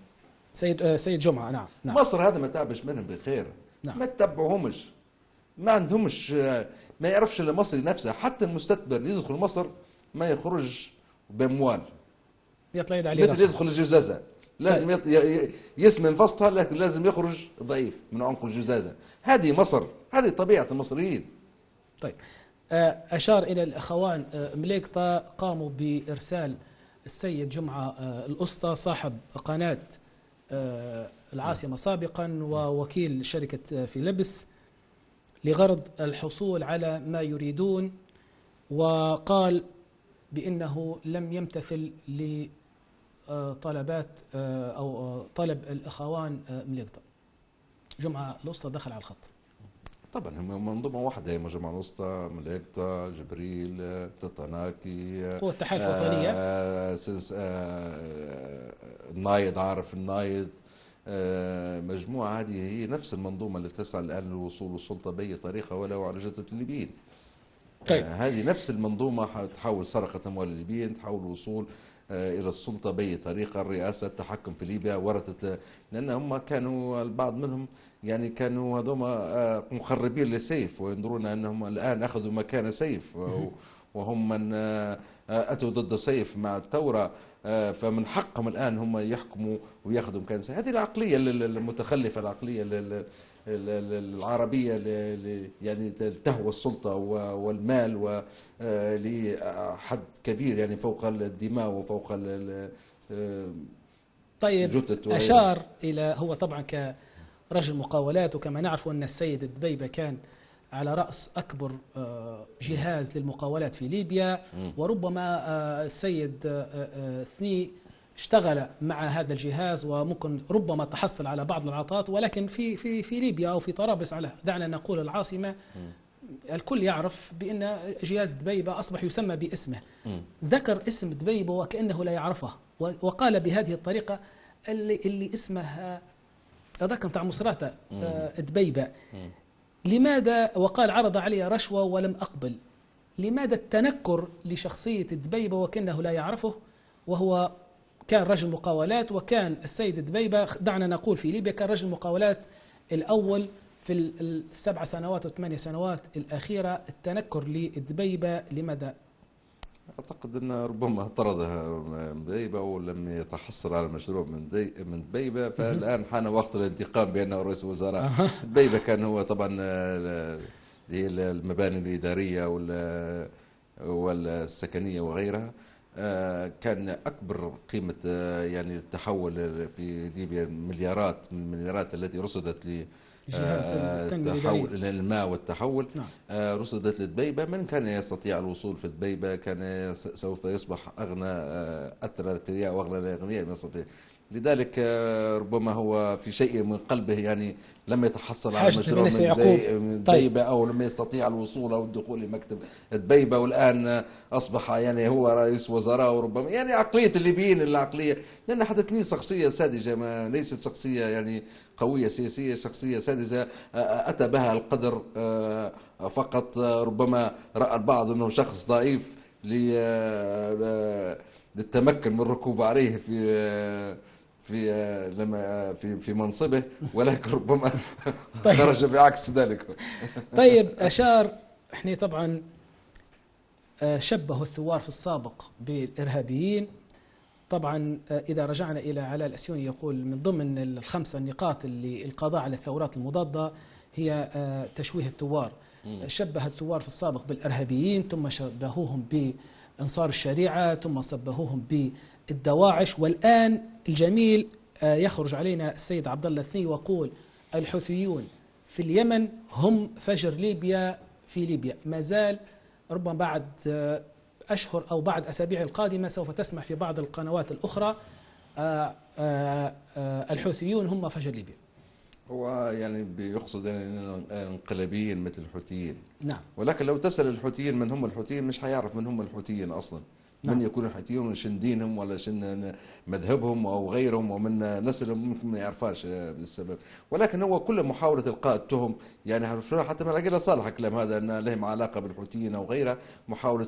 سيد جمعة. نعم. مصر هذا ما تعبش منهم بخير. نعم. ما تتبعهمش، ما عندهمش، ما يعرفش الا مصري نفسه. حتى المستثمر يدخل مصر ما يخرج باموال، يطلع يد عليه مثل يدخل الجزازة، لازم يسمن فصلها، لكن لازم يخرج ضعيف من عنق الجزازة. هذه مصر، هذه طبيعة المصريين. طيب، أشار إلى الأخوان مليقطة قاموا بإرسال السيد جمعة الأسطى صاحب قناة العاصمة سابقا ووكيل شركة في لبس لغرض الحصول على ما يريدون، وقال بأنه لم يمتثل لطلبات أو طلب الأخوان مليقطة. جمعة الأسطى دخل على الخط. طبعا هم منظومة واحدة، هي جمعة الأسطى، مليقطة، جبريل، تطناكي، قوة التحالف الوطنية، النايض، عارف النايض، مجموعة هذه هي نفس المنظومة التي تسعى الآن للوصول للسلطة بأي طريقة ولو على جثة الليبيين. طيب. هذه نفس المنظومة تحاول سرقة أموال الليبيين، تحاول الوصول إلى السلطة بأي طريقة، الرئاسة، التحكم في ليبيا. ورثت، لأن هم كانوا البعض منهم يعني كانوا هذوما مخربين لسيف، وينظرون أنهم الآن أخذوا مكان سيف، وهم من أتوا ضد سيف مع الثورة، فمن حقهم الآن هم يحكموا ويأخذوا مكان سيف. هذه العقلية المتخلفة، العقلية العربية يعني تهوى السلطة والمال ولحد كبير، يعني فوق الدماء وفوق طيب، أشار إلى، هو طبعا كرجل مقاولات، وكما نعرف أن السيد الدبيبة كان على رأس أكبر جهاز للمقاولات في ليبيا، وربما السيد ثني اشتغل مع هذا الجهاز وممكن ربما تحصل على بعض العطاءات، ولكن في ليبيا أو في طرابلس، على دعنا نقول العاصمة، الكل يعرف بأن جهاز دبيبة أصبح يسمى باسمه. ذكر اسم دبيبة وكأنه لا يعرفه، وقال بهذه الطريقة اللي اسمها هذاك نتاع مصراتة دبيبة. لماذا؟ وقال عرض علي رشوة ولم أقبل. لماذا التنكر لشخصية دبيبة وكأنه لا يعرفه، وهو كان رجل مقاولات، وكان السيد دبيبة دعنا نقول في ليبيا كان رجل مقاولات الأول في ال7 سنوات و8 سنوات الأخيرة. التنكر لدبيبة لماذا؟ أعتقد أن ربما طردها دبيبة ولم يتحصل على مشروع من دبيبة، فالآن حان وقت الانتقام بأنه رئيس وزراء. دبيبة كان هو طبعا هي المباني الإدارية والسكنية وغيرها، كان أكبر قيمة يعني التحول في ليبيا مليارات من المليارات التي رصدت التحول للماء والتحول. رصدت لدبيبة. من كان يستطيع الوصول في دبيبة كان سوف يصبح أغنى أثرى الأثرياء وأغنى الأغنياء من يستطيع. لذلك ربما هو في شيء من قلبه يعني لم يتحصل على مشروع من دبيبة أو لم يستطيع الوصول أو الدخول لمكتب دبيبة، والآن أصبح يعني هو رئيس وزراء. وربما يعني عقلية الليبيين العقلية، لأن حدثني شخصية ساذجة، ما ليست شخصية يعني قوية سياسية، شخصية ساذجة أتى بها القدر فقط. ربما رأى البعض أنه شخص ضعيف للتمكن من الركوب عليه في منصبه، ولكن ربما خرج بعكس ذلك. طيب أشار، احنا طبعا شبهوا الثوار في السابق بالإرهابيين. طبعا إذا رجعنا إلى علاء الأسيوني يقول من ضمن ال5 النقاط اللي القضاء على الثورات المضادة هي تشويه الثوار. شبه الثوار في السابق بالإرهابيين، ثم شبهوهم بأنصار الشريعة، ثم صبهوهم بالدواعش، والآن الجميل يخرج علينا السيد عبد الله الثني ويقول الحوثيون في اليمن هم فجر ليبيا في ليبيا. ما زال ربما بعد أشهر أو بعد أسابيع القادمة سوف تسمع في بعض القنوات الأخرى الحوثيون هم فجر ليبيا. هو يعني بيقصد يعني انقلابيين مثل الحوثيين. نعم. ولكن لو تسأل الحوثيين من هم الحوثيين مش هيعرف من هم الحوثيين أصلا. من يكون الحوثيون وشن دينهم ولا شن مذهبهم أو غيرهم ومن نسلهم ممكن ما يعرفاش بالسبب. ولكن هو كل محاولة إلقاء التهم يعني حتى من أجل صالح الكلام هذا أن لهم علاقة بالحوثيين أو غيرها، محاولة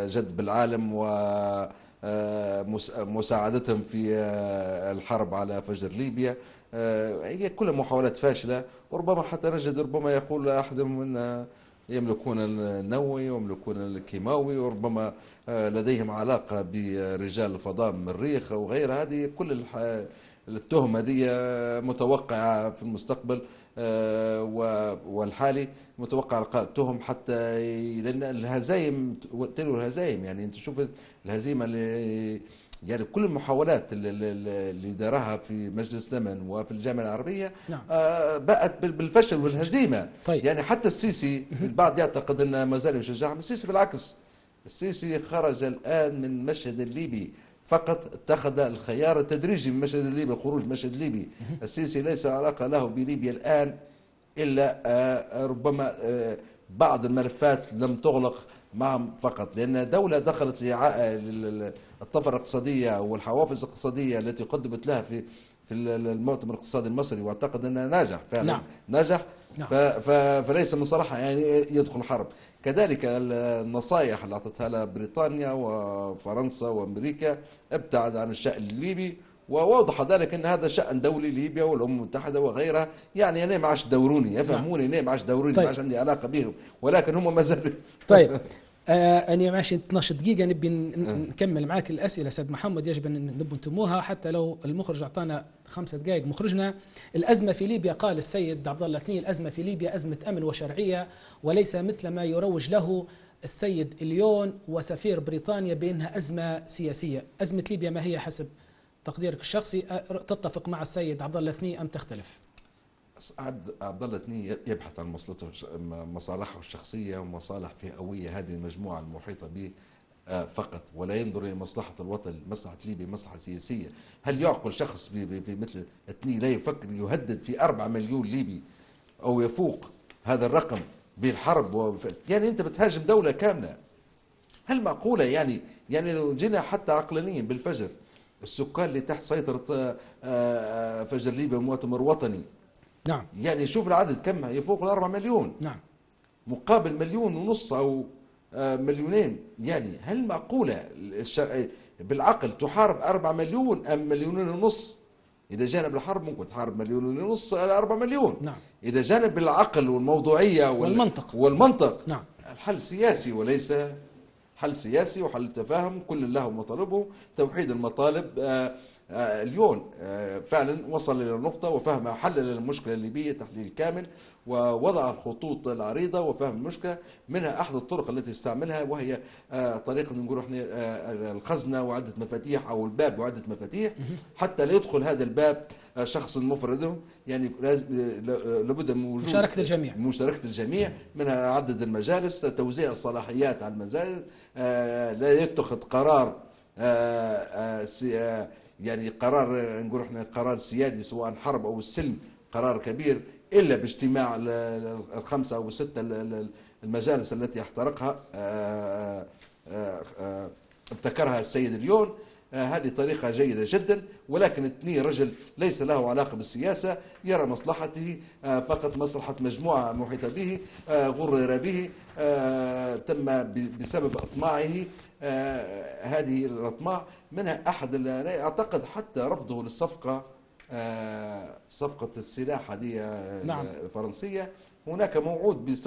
جذب العالم ومساعدتهم في الحرب على فجر ليبيا، هي كل محاولات فاشلة. وربما حتى نجد ربما يقول أحدهم أن يملكون النووي ويملكون الكيماوي، وربما لديهم علاقة برجال الفضاء من المريخ أو غيرها. هذه كل التهم هذه متوقعة في المستقبل والحالي، متوقع إلقاء التهم حتى لأن الهزايم تلو الهزايم. يعني أنت شوف الهزيمة اللي يعني كل المحاولات اللي دارها في مجلس الأمن وفي الجامعة العربية نعم. بقت بالفشل والهزيمة. طيب. يعني حتى السيسي البعض يعتقد أنه ما زال يشجع السيسي، بالعكس السيسي خرج الآن من المشهد الليبي فقط، اتخذ الخيار التدريجي من المشهد الليبي، خروج المشهد الليبي. السيسي ليس علاقة له بليبيا الآن إلا ربما بعض الملفات لم تغلق معهم فقط، لأن دولة دخلت للطفرة الاقتصادية والحوافز الاقتصادية التي قدمت لها في المؤتمر الاقتصادي المصري، واعتقد انه ناجح فعلا. نعم. ناجح. نعم. فليس من صلاحها يعني يدخل حرب. كذلك النصائح اللي اعطتها لها بريطانيا وفرنسا وامريكا ابتعد عن الشأن الليبي، ووضح ذلك ان هذا شأن دولي ليبيا والامم المتحده وغيرها. يعني انا ما عادش دوروني، يفهموني انا ما عادش دوروني. طيب. ما عادش عندي علاقه بهم، ولكن هم ما زالوا. طيب. أنا ماشي 12 دقيقة نبي نكمل معاك الأسئلة سيد محمد، يجب أن نبي نتموها حتى لو المخرج أعطانا 5 دقائق. مخرجنا، الأزمة في ليبيا قال السيد عبد الله الثني الأزمة في ليبيا أزمة أمن وشرعية، وليس مثل ما يروج له السيد اليون وسفير بريطانيا بأنها أزمة سياسية. أزمة ليبيا ما هي حسب تقديرك الشخصي؟ تتفق مع السيد عبد الله الثني أم تختلف؟ عبد الله الثني يبحث عن مصالحه الشخصيه ومصالح فئويه. هذه المجموعه المحيطه به فقط، ولا ينظر إلى مصلحة الوطن، مصلحة ليبيا، مصلحة سياسية. هل يعقل شخص في مثل الثني لا يفكر يهدد في 4 مليون ليبي أو يفوق هذا الرقم بالحرب يعني أنت بتهاجم دولة كاملة. هل معقولة يعني لو جينا حتى عقلانيا بالفجر، السكان اللي تحت سيطرة فجر ليبيا مؤتمر وطني، نعم يعني شوف العدد كم يفوق ال4 مليون، نعم مقابل 1.5 مليون أو مليونين. يعني هل معقولة بالعقل تحارب 4 مليون أم 1.5 مليون؟ إذا جانب الحرب ممكن تحارب 1.5 مليون على 4 مليون. نعم. إذا جانب العقل والموضوعية والمنطق نعم. الحل سياسي وليس حل سياسي وحل تفاهم، كل له مطالبه، توحيد المطالب. اليوم فعلا وصل إلى النقطة وفهم، حلل المشكلة الليبية تحليل كامل، ووضع الخطوط العريضة وفهم المشكلة. منها أحد الطرق التي استعملها وهي طريقة نقول احنا الخزنة وعدة مفاتيح، أو الباب وعدة مفاتيح، حتى لا يدخل هذا الباب شخص مفرد. يعني لابد من وجود مشاركة الجميع، منها عدد المجالس، توزيع الصلاحيات على المجالس، لا يتخذ قرار يعني قرار نقول احنا قرار سيادي سواء حرب او السلم، قرار كبير، الا باجتماع الخمسه او السته المجالس التي احترقها ابتكرها السيد اليون. هذه طريقة جيدة جدا، ولكن الثني رجل ليس له علاقة بالسياسة، يرى مصلحته فقط، مصلحة مجموعة محيطة به، غرر به، تم بسبب أطماعه. هذه الأطماع منها أحد أعتقد حتى رفضه للصفقة، صفقة السلاح هذه نعم. الفرنسية. هناك موعود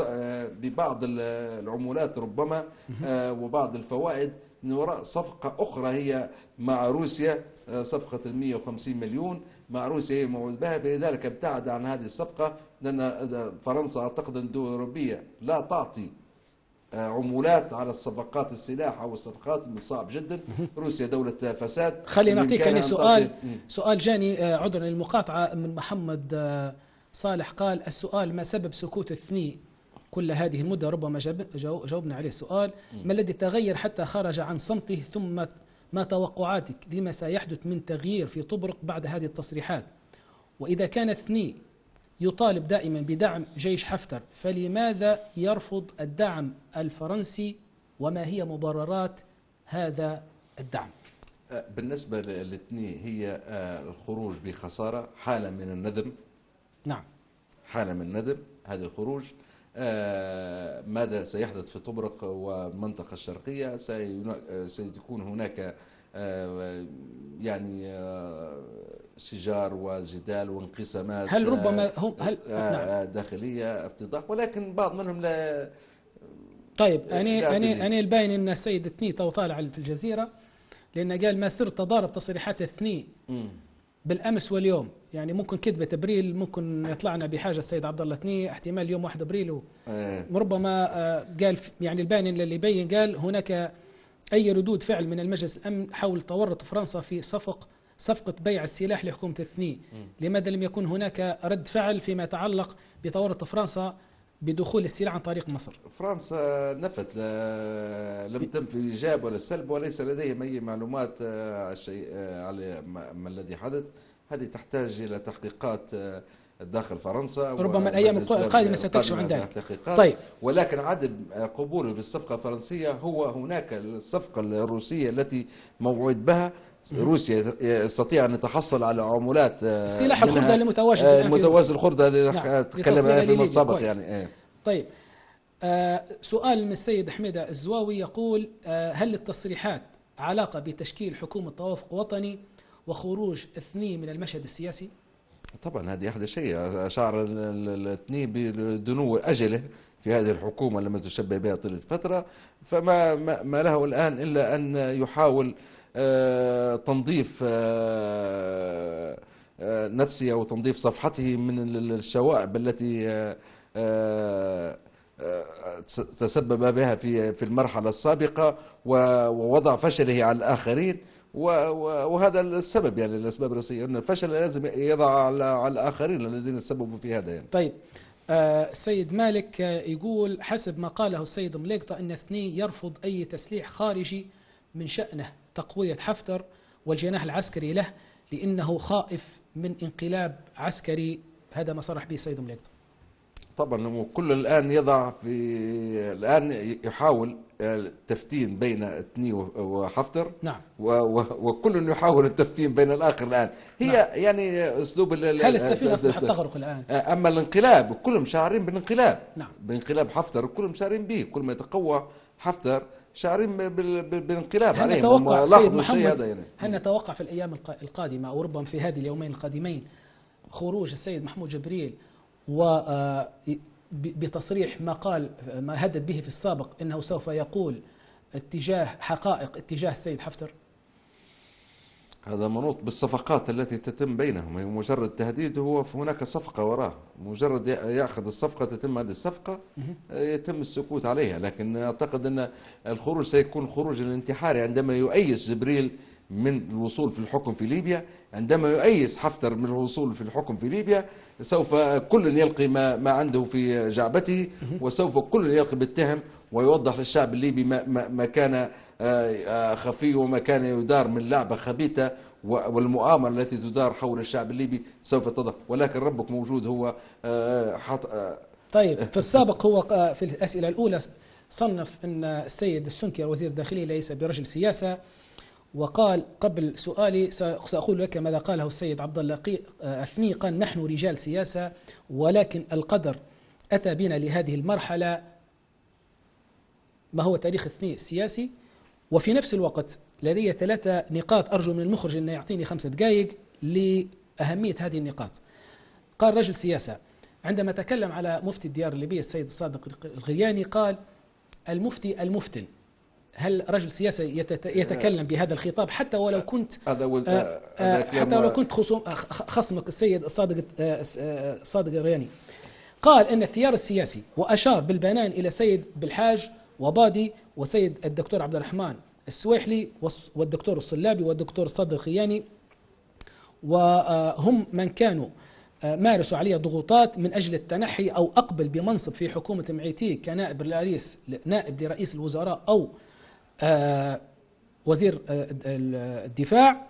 ببعض العمولات ربما وبعض الفوائد من وراء صفقة أخرى هي مع روسيا، صفقة 150 مليون مع روسيا هي موعود بها، فلذلك ابتعد عن هذه الصفقة، لأن فرنسا أعتقد أن الدول الأوروبية لا تعطي عمولات على الصفقات السلاح أو الصفقات، من صعب جدا. روسيا دولة فساد. خلينا نعطيك يعني سؤال جاني عذرا للمقاطعة من محمد صالح، قال السؤال: ما سبب سكوت الثني كل هذه المدة؟ ربما جاوبنا عليه السؤال. ما الذي تغير حتى خرج عن صمته؟ ثم ما توقعاتك لما سيحدث من تغيير في طبرق بعد هذه التصريحات؟ وإذا كان الثني يطالب دائما بدعم جيش حفتر، فلماذا يرفض الدعم الفرنسي؟ وما هي مبررات هذا الدعم؟ بالنسبة للثني هي الخروج بخسارة، حالة من الندم. نعم، حالة من الندم هذا الخروج. ماذا سيحدث في طبرق والمنطقة الشرقية؟ سيكون هناك يعني شجار وجدال وانقسامات، هل ربما داخلية، افتضاح، ولكن بعض منهم لا. طيب أنا الباين أن السيد الثني طالع في الجزيرة، لأنه قال ما سر تضارب تصريحات الثني بالأمس واليوم. يعني ممكن كذبة أبريل، ممكن يطلعنا بحاجة السيد عبد الله الثني احتمال اليوم 1 أبريل ربما قال، يعني الباين اللي يبين قال هناك أي ردود فعل من المجلس الأمن حول تورط فرنسا في صفقة بيع السلاح لحكومة الثني. لماذا لم يكن هناك رد فعل فيما يتعلق بتورط فرنسا بدخول السلاح عن طريق مصر؟ فرنسا نفت، لم تنفي الإيجاب ولا السلب، وليس لديهم أي معلومات على ما الذي حدث. هذه تحتاج إلى تحقيقات داخل فرنسا، ربما الأيام القادمة ستكشف عن ذلك. طيب. ولكن عدم قبوله بالصفقة الفرنسية، هو هناك الصفقة الروسية التي موعود بها. روسيا يستطيع أن يتحصل على عمولات سلاح الخردة المتواجد الخردة اللي تكلم عنها في السابق يعني. طيب، سؤال من السيد حميدة الزواوي يقول: هل التصريحات علاقة بتشكيل حكومة توافق وطني وخروج الثني من المشهد السياسي؟ طبعا هذه أحد الشيء. شعر الثني بدنو أجله في هذه الحكومة لما تشبه بها طيلة فترة، فما ما له الآن إلا أن يحاول تنظيف نفسه أو تنظيف صفحته من الشوائب التي تسبب بها في المرحلة السابقة، ووضع فشله على الآخرين. وهذا السبب، يعني الأسباب الرئيسية أن الفشل لازم يضع على الآخرين الذين سببوا في هذا يعني. طيب، السيد مالك يقول حسب ما قاله السيد مليقطة أن الثني يرفض أي تسليح خارجي من شأنه تقوية حفتر والجناح العسكري له لأنه خائف من انقلاب عسكري. هذا ما صرح به السيد مليقطة. طبعا هو كل الآن يضع في الآن يحاول التفتين بين الثني وحفتر. نعم. وكل يحاول التفتين بين الآخر الآن. هي نعم. يعني أسلوب هل السفينة أصبحت تغرق الآن؟ أما الانقلاب كلهم شاعرين بالانقلاب. نعم. بانقلاب حفتر كلهم شاعرين به. كل ما يتقوى حفتر شاعرين بالانقلاب هل عليهم. نتوقع سيد محمد يعني. هل نتوقع في الأيام القادمة أو ربما في هذه اليومين القادمين خروج السيد محمود جبريل وبتصريح ما قال ما هدد به في السابق أنه سوف يقول حقائق اتجاه السيد حفتر؟ هذا منوط بالصفقات التي تتم بينهم. مجرد تهديد، هو هناك صفقة وراه، مجرد يأخذ الصفقة تتم هذه الصفقة يتم السكوت عليها. لكن أعتقد أن الخروج سيكون خروج الانتحاري عندما يؤيس جبريل من الوصول في الحكم في ليبيا، عندما يؤيس حفتر من الوصول في الحكم في ليبيا سوف كل يلقي ما عنده في جعبته، وسوف كل يلقي بالتهم ويوضح للشعب الليبي ما كان خفي وما كان يدار من لعبة خبيثة، والمؤامرة التي تدار حول الشعب الليبي سوف تضح. ولكن ربك موجود. هو طيب في السابق هو في الأسئلة الأولى صنف أن السيد السنكر وزير الداخلية ليس برجل سياسة، وقال قبل سؤالي سأقول لك ماذا قاله السيد عبد الله الثني. قال نحن رجال سياسة ولكن القدر أتى بنا لهذه المرحلة. ما هو تاريخ الثني السياسي؟ وفي نفس الوقت لدي 3 نقاط أرجو من المخرج أن يعطيني 5 دقائق لأهمية هذه النقاط. قال رجل سياسة عندما تكلم على مفتي الديار الليبية السيد الصادق الغياني قال المفتي المفتن. هل رجل سياسة يتكلم بهذا الخطاب حتى ولو كنت خصمك السيد الصادق الغياني؟ قال أن الثيار السياسي وأشار بالبنان إلى سيد بالحاج وبادي وسيد الدكتور عبد الرحمن السويحلي والدكتور الصلابي والدكتور الصادق الخياني، وهم من كانوا مارسوا عليه ضغوطات من أجل التنحي أو أقبل بمنصب في حكومة معيتيك كنائب نائب لرئيس الوزراء أو وزير الدفاع،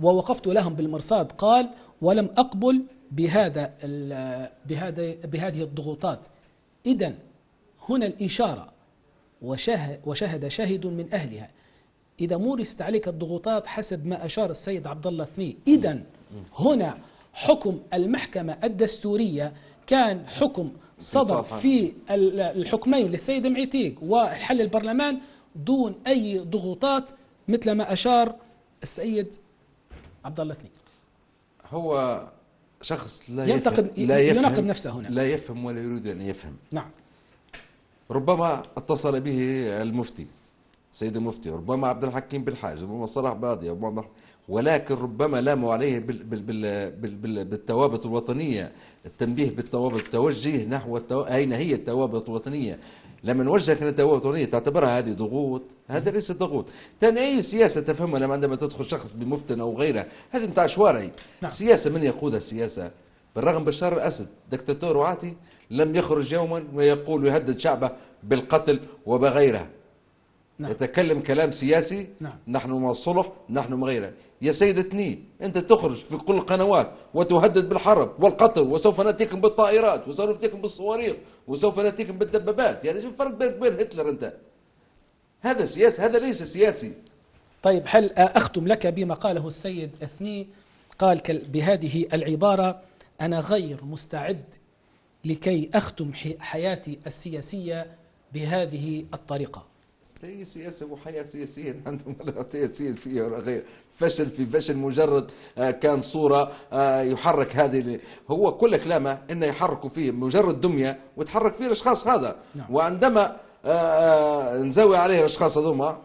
ووقفت لهم بالمرصاد. قال ولم أقبل بهذه الضغوطات. إذن هنا الإشارة وشهد شاهد من أهلها إذا مورست عليك الضغوطات حسب ما أشار السيد عبد الله الثني. إذن هنا حكم المحكمة الدستورية كان حكم صدر في الحكمين للسيد معيتيك وحل البرلمان دون أي ضغوطات مثل ما أشار السيد عبد الله الثني. هو شخص يناقض نفسه هنا، لا يفهم ولا يريد أن يفهم. نعم. ربما اتصل به المفتي سيد المفتي، ربما عبد الحكيم بالحاج، ربما صلاح باضي، ولكن ربما لاموا عليه بالتوابط الوطنية، التنبيه بالتوابط، التوجه نحو أين هي التوابط الوطنية. لما نوجهك التوابط الوطنية تعتبرها هذه ضغوط، هذا ليس ضغوط. ثاني أي سياسة تفهمها لما عندما تدخل شخص بمفتن أو غيره، هذه نتاع شوارعي. نعم. سياسة من يقودها السياسة؟ بالرغم بشار الأسد دكتاتور وعاتي لم يخرج يوما ويقول ويهدد شعبه بالقتل وبغيرها. نعم. يتكلم كلام سياسي. نعم. نحن مع الصلح، نحن مع غيره. يا سيد الثني أنت تخرج في كل القنوات وتهدد بالحرب والقتل، وسوف نأتيكم بالطائرات وسوف نأتيكم بالصواريخ وسوف نأتيكم بالدبابات. يعني شوف الفرق بينك وبين هتلر أنت. هذا سياسي، هذا ليس سياسي. طيب هل أختم لك بما قاله السيد الثني؟ قال بهذه العبارة: أنا غير مستعد لكي أختم حياتي السياسية بهذه الطريقة. هي سياسة وحياة سياسية عندهم، ولا سياسية ولا غير. فشل في فشل، مجرد كان صورة يحرك هذه. هو كل كلامه إنه يحركوا فيه مجرد دمية وتحرك فيه الأشخاص هذا. نعم. وعندما نزوي عليه الأشخاص هذوما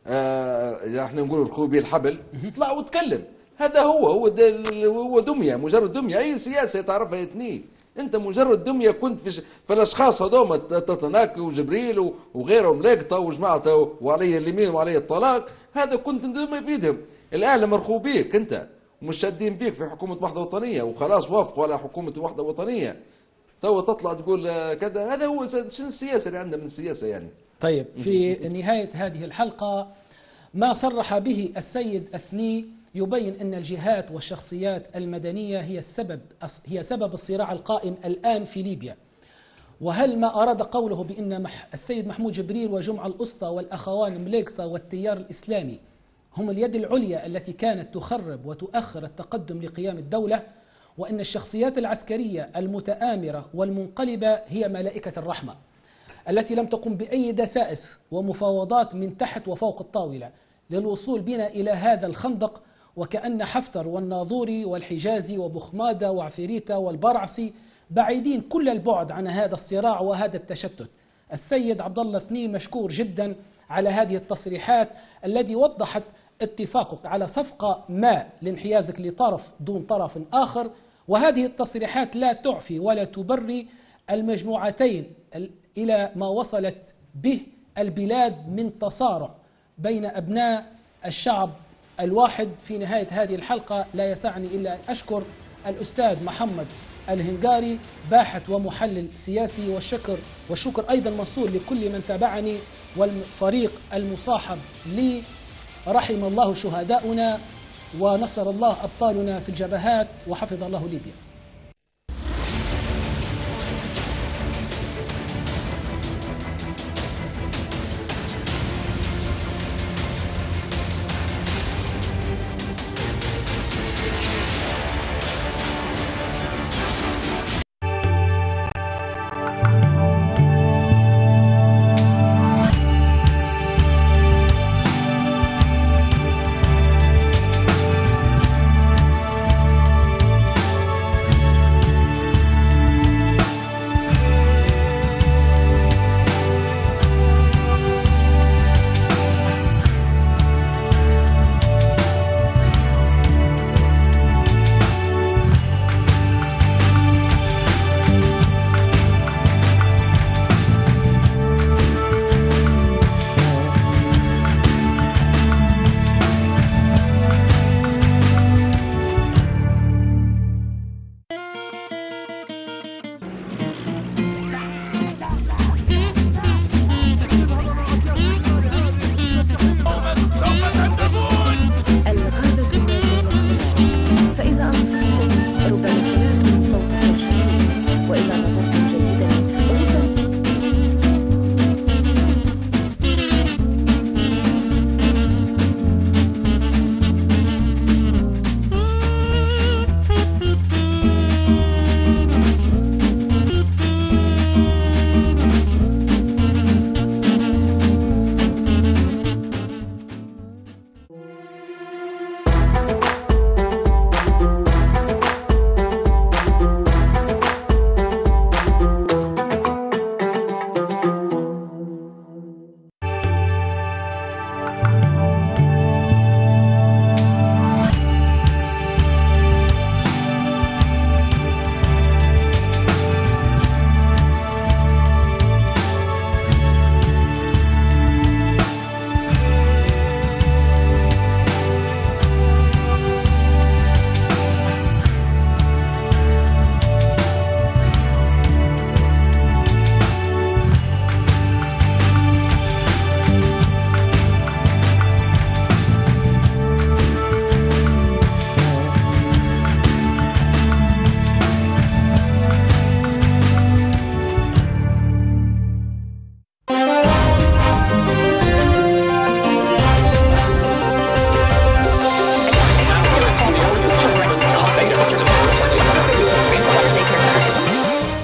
احنا نقول ركوب بيه الحبل، طلع وتكلم. هذا هو دمية، مجرد دمية. أي سياسة تعرفها يتنيه انت مجرد دمية. كنت في الاشخاص هذوما تتناكي وجبريل وغيرهم لقطه وجماعته وعليه اليمين وعليه الطلاق، هذا كنت دمية في ايدهم. الان مرخو بيك انت ومش شادين بيك في حكومه وحده وطنيه وخلاص وافقوا على حكومه وحده وطنيه. تو تطلع تقول كذا. هذا هو شنو السياسة اللي عندنا من السياسة يعني. طيب في نهاية هذه الحلقة ما صرح به السيد أثني يبين أن الجهات والشخصيات المدنية هي سبب الصراع القائم الآن في ليبيا. وهل ما أراد قوله بأن السيد محمود جبريل وجمعة الأسطى والأخوان مليقطة والتيار الإسلامي هم اليد العليا التي كانت تخرب وتؤخر التقدم لقيام الدولة، وأن الشخصيات العسكرية المتآمرة والمنقلبة هي ملائكة الرحمة التي لم تقم بأي دسائس ومفاوضات من تحت وفوق الطاولة للوصول بنا إلى هذا الخندق، وكأن حفتر والناظوري والحجازي وبخمادة وعفريتة والبرعسي بعيدين كل البعد عن هذا الصراع وهذا التشتت. السيد عبد الله ثني مشكور جدا على هذه التصريحات التي وضحت اتفاقك على صفقة ما لانحيازك لطرف دون طرف آخر، وهذه التصريحات لا تعفي ولا تبري المجموعتين إلى ما وصلت به البلاد من تصارع بين أبناء الشعب الواحد. في نهاية هذه الحلقة لا يسعني إلا أن أشكر الأستاذ محمد الهنجاري باحث ومحلل سياسي، والشكر أيضا موصول لكل من تابعني والفريق المصاحب لي. رحم الله شهداؤنا ونصر الله أبطالنا في الجبهات وحفظ الله ليبيا.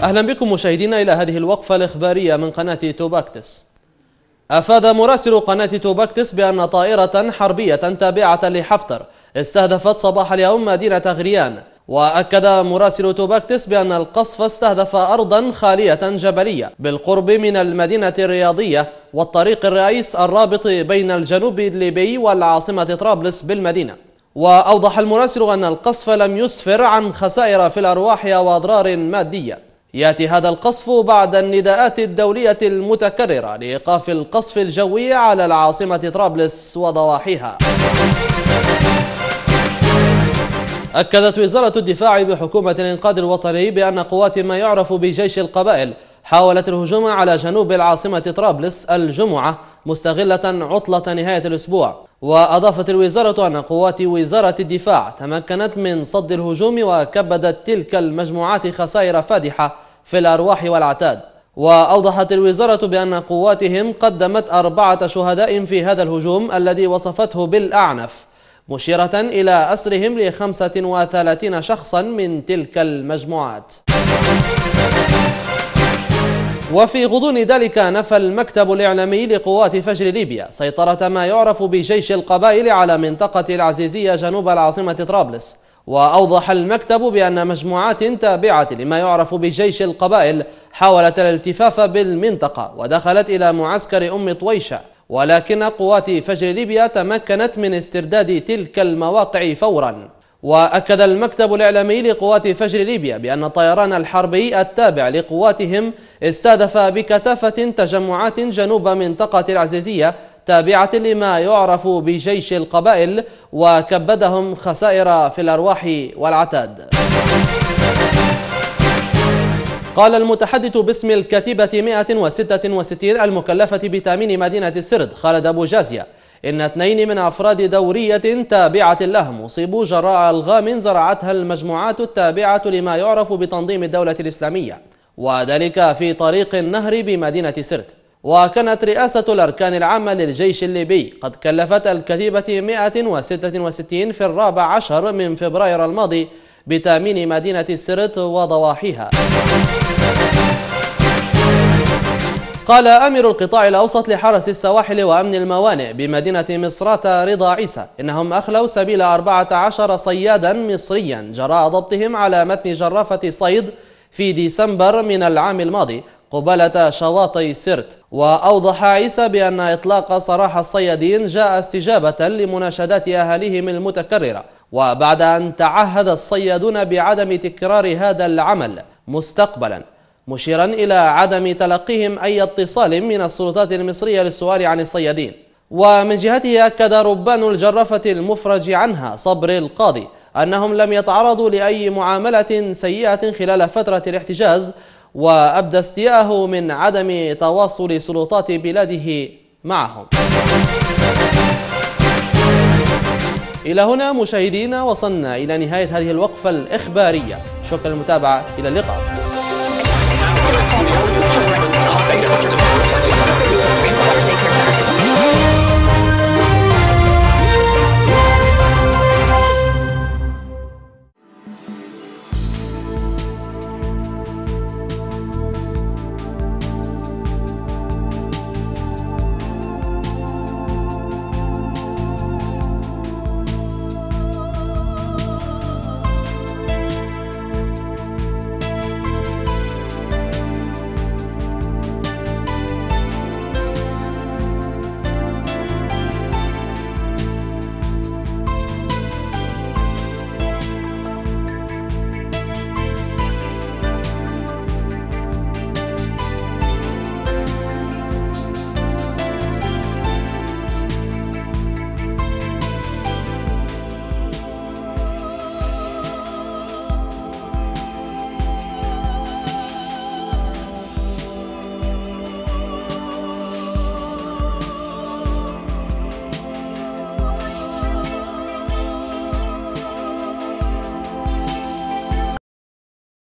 أهلا بكم مشاهدينا إلى هذه الوقفة الإخبارية من قناة توباكتس. أفاد مراسل قناة توباكتس بأن طائرة حربية تابعة لحفتر استهدفت صباح اليوم مدينة غريان. وأكد مراسل توباكتس بأن القصف استهدف أرضا خالية جبلية بالقرب من المدينة الرياضية والطريق الرئيس الرابط بين الجنوب الليبي والعاصمة طرابلس بالمدينة. وأوضح المراسل أن القصف لم يسفر عن خسائر في الأرواح وأضرار مادية. يأتي هذا القصف بعد النداءات الدولية المتكررة لإيقاف القصف الجوي على العاصمة طرابلس وضواحيها. أكدت وزارة الدفاع بحكومة الإنقاذ الوطني بأن قوات ما يعرف بجيش القبائل حاولت الهجوم على جنوب العاصمة طرابلس الجمعة مستغلة عطلة نهاية الأسبوع. وأضافت الوزارة أن قوات وزارة الدفاع تمكنت من صد الهجوم وكبدت تلك المجموعات خسائر فادحة في الأرواح والعتاد. وأوضحت الوزارة بأن قواتهم قدمت 4 شهداء في هذا الهجوم الذي وصفته بالأعنف، مشيرة إلى أسرهم ل35 شخصا من تلك المجموعات. وفي غضون ذلك نفى المكتب الإعلامي لقوات فجر ليبيا سيطرة ما يعرف بجيش القبائل على منطقة العزيزية جنوب العاصمة طرابلس. وأوضح المكتب بأن مجموعات تابعة لما يعرف بجيش القبائل حاولت الالتفاف بالمنطقة ودخلت إلى معسكر أم طويشة، ولكن قوات فجر ليبيا تمكنت من استرداد تلك المواقع فورا. وأكد المكتب الإعلامي لقوات فجر ليبيا بأن الطيران الحربي التابع لقواتهم استهدف بكثافة تجمعات جنوب منطقة العزيزية تابعة لما يعرف بجيش القبائل وكبدهم خسائر في الأرواح والعتاد. قال المتحدث باسم الكتيبة 166 المكلفة بتأمين مدينة سرت خالد أبو جازية إن 2 من أفراد دورية تابعة لهم أصيبوا جراء ألغام زرعتها المجموعات التابعة لما يعرف بتنظيم الدولة الإسلامية، وذلك في طريق النهر بمدينة سرت. وكانت رئاسة الأركان العامة للجيش الليبي قد كلفت الكتيبة 166 في 14 من فبراير الماضي بتأمين مدينة سرت وضواحيها. قال أمير القطاع الأوسط لحرس السواحل وأمن الموانئ بمدينة مصراتة رضا عيسى إنهم أخلوا سبيل 14 صيادا مصريا جراء ضبطهم على متن جرافة صيد في ديسمبر من العام الماضي قبالة شواطئ سرت. وأوضح عيسى بأن إطلاق سراح الصيادين جاء استجابة لمناشدات أهاليهم المتكررة، وبعد أن تعهد الصيادون بعدم تكرار هذا العمل مستقبلا، مشيرا إلى عدم تلقيهم أي اتصال من السلطات المصرية للسؤال عن الصيادين. ومن جهته أكد ربان الجرافة المفرج عنها صبر القاضي أنهم لم يتعرضوا لأي معاملة سيئة خلال فترة الاحتجاز، وأبدى استياءه من عدم تواصل سلطات بلاده معهم. إلى هنا مشاهدينا وصلنا إلى نهاية هذه الوقفة الإخبارية، شكرا للمتابعة، إلى اللقاء.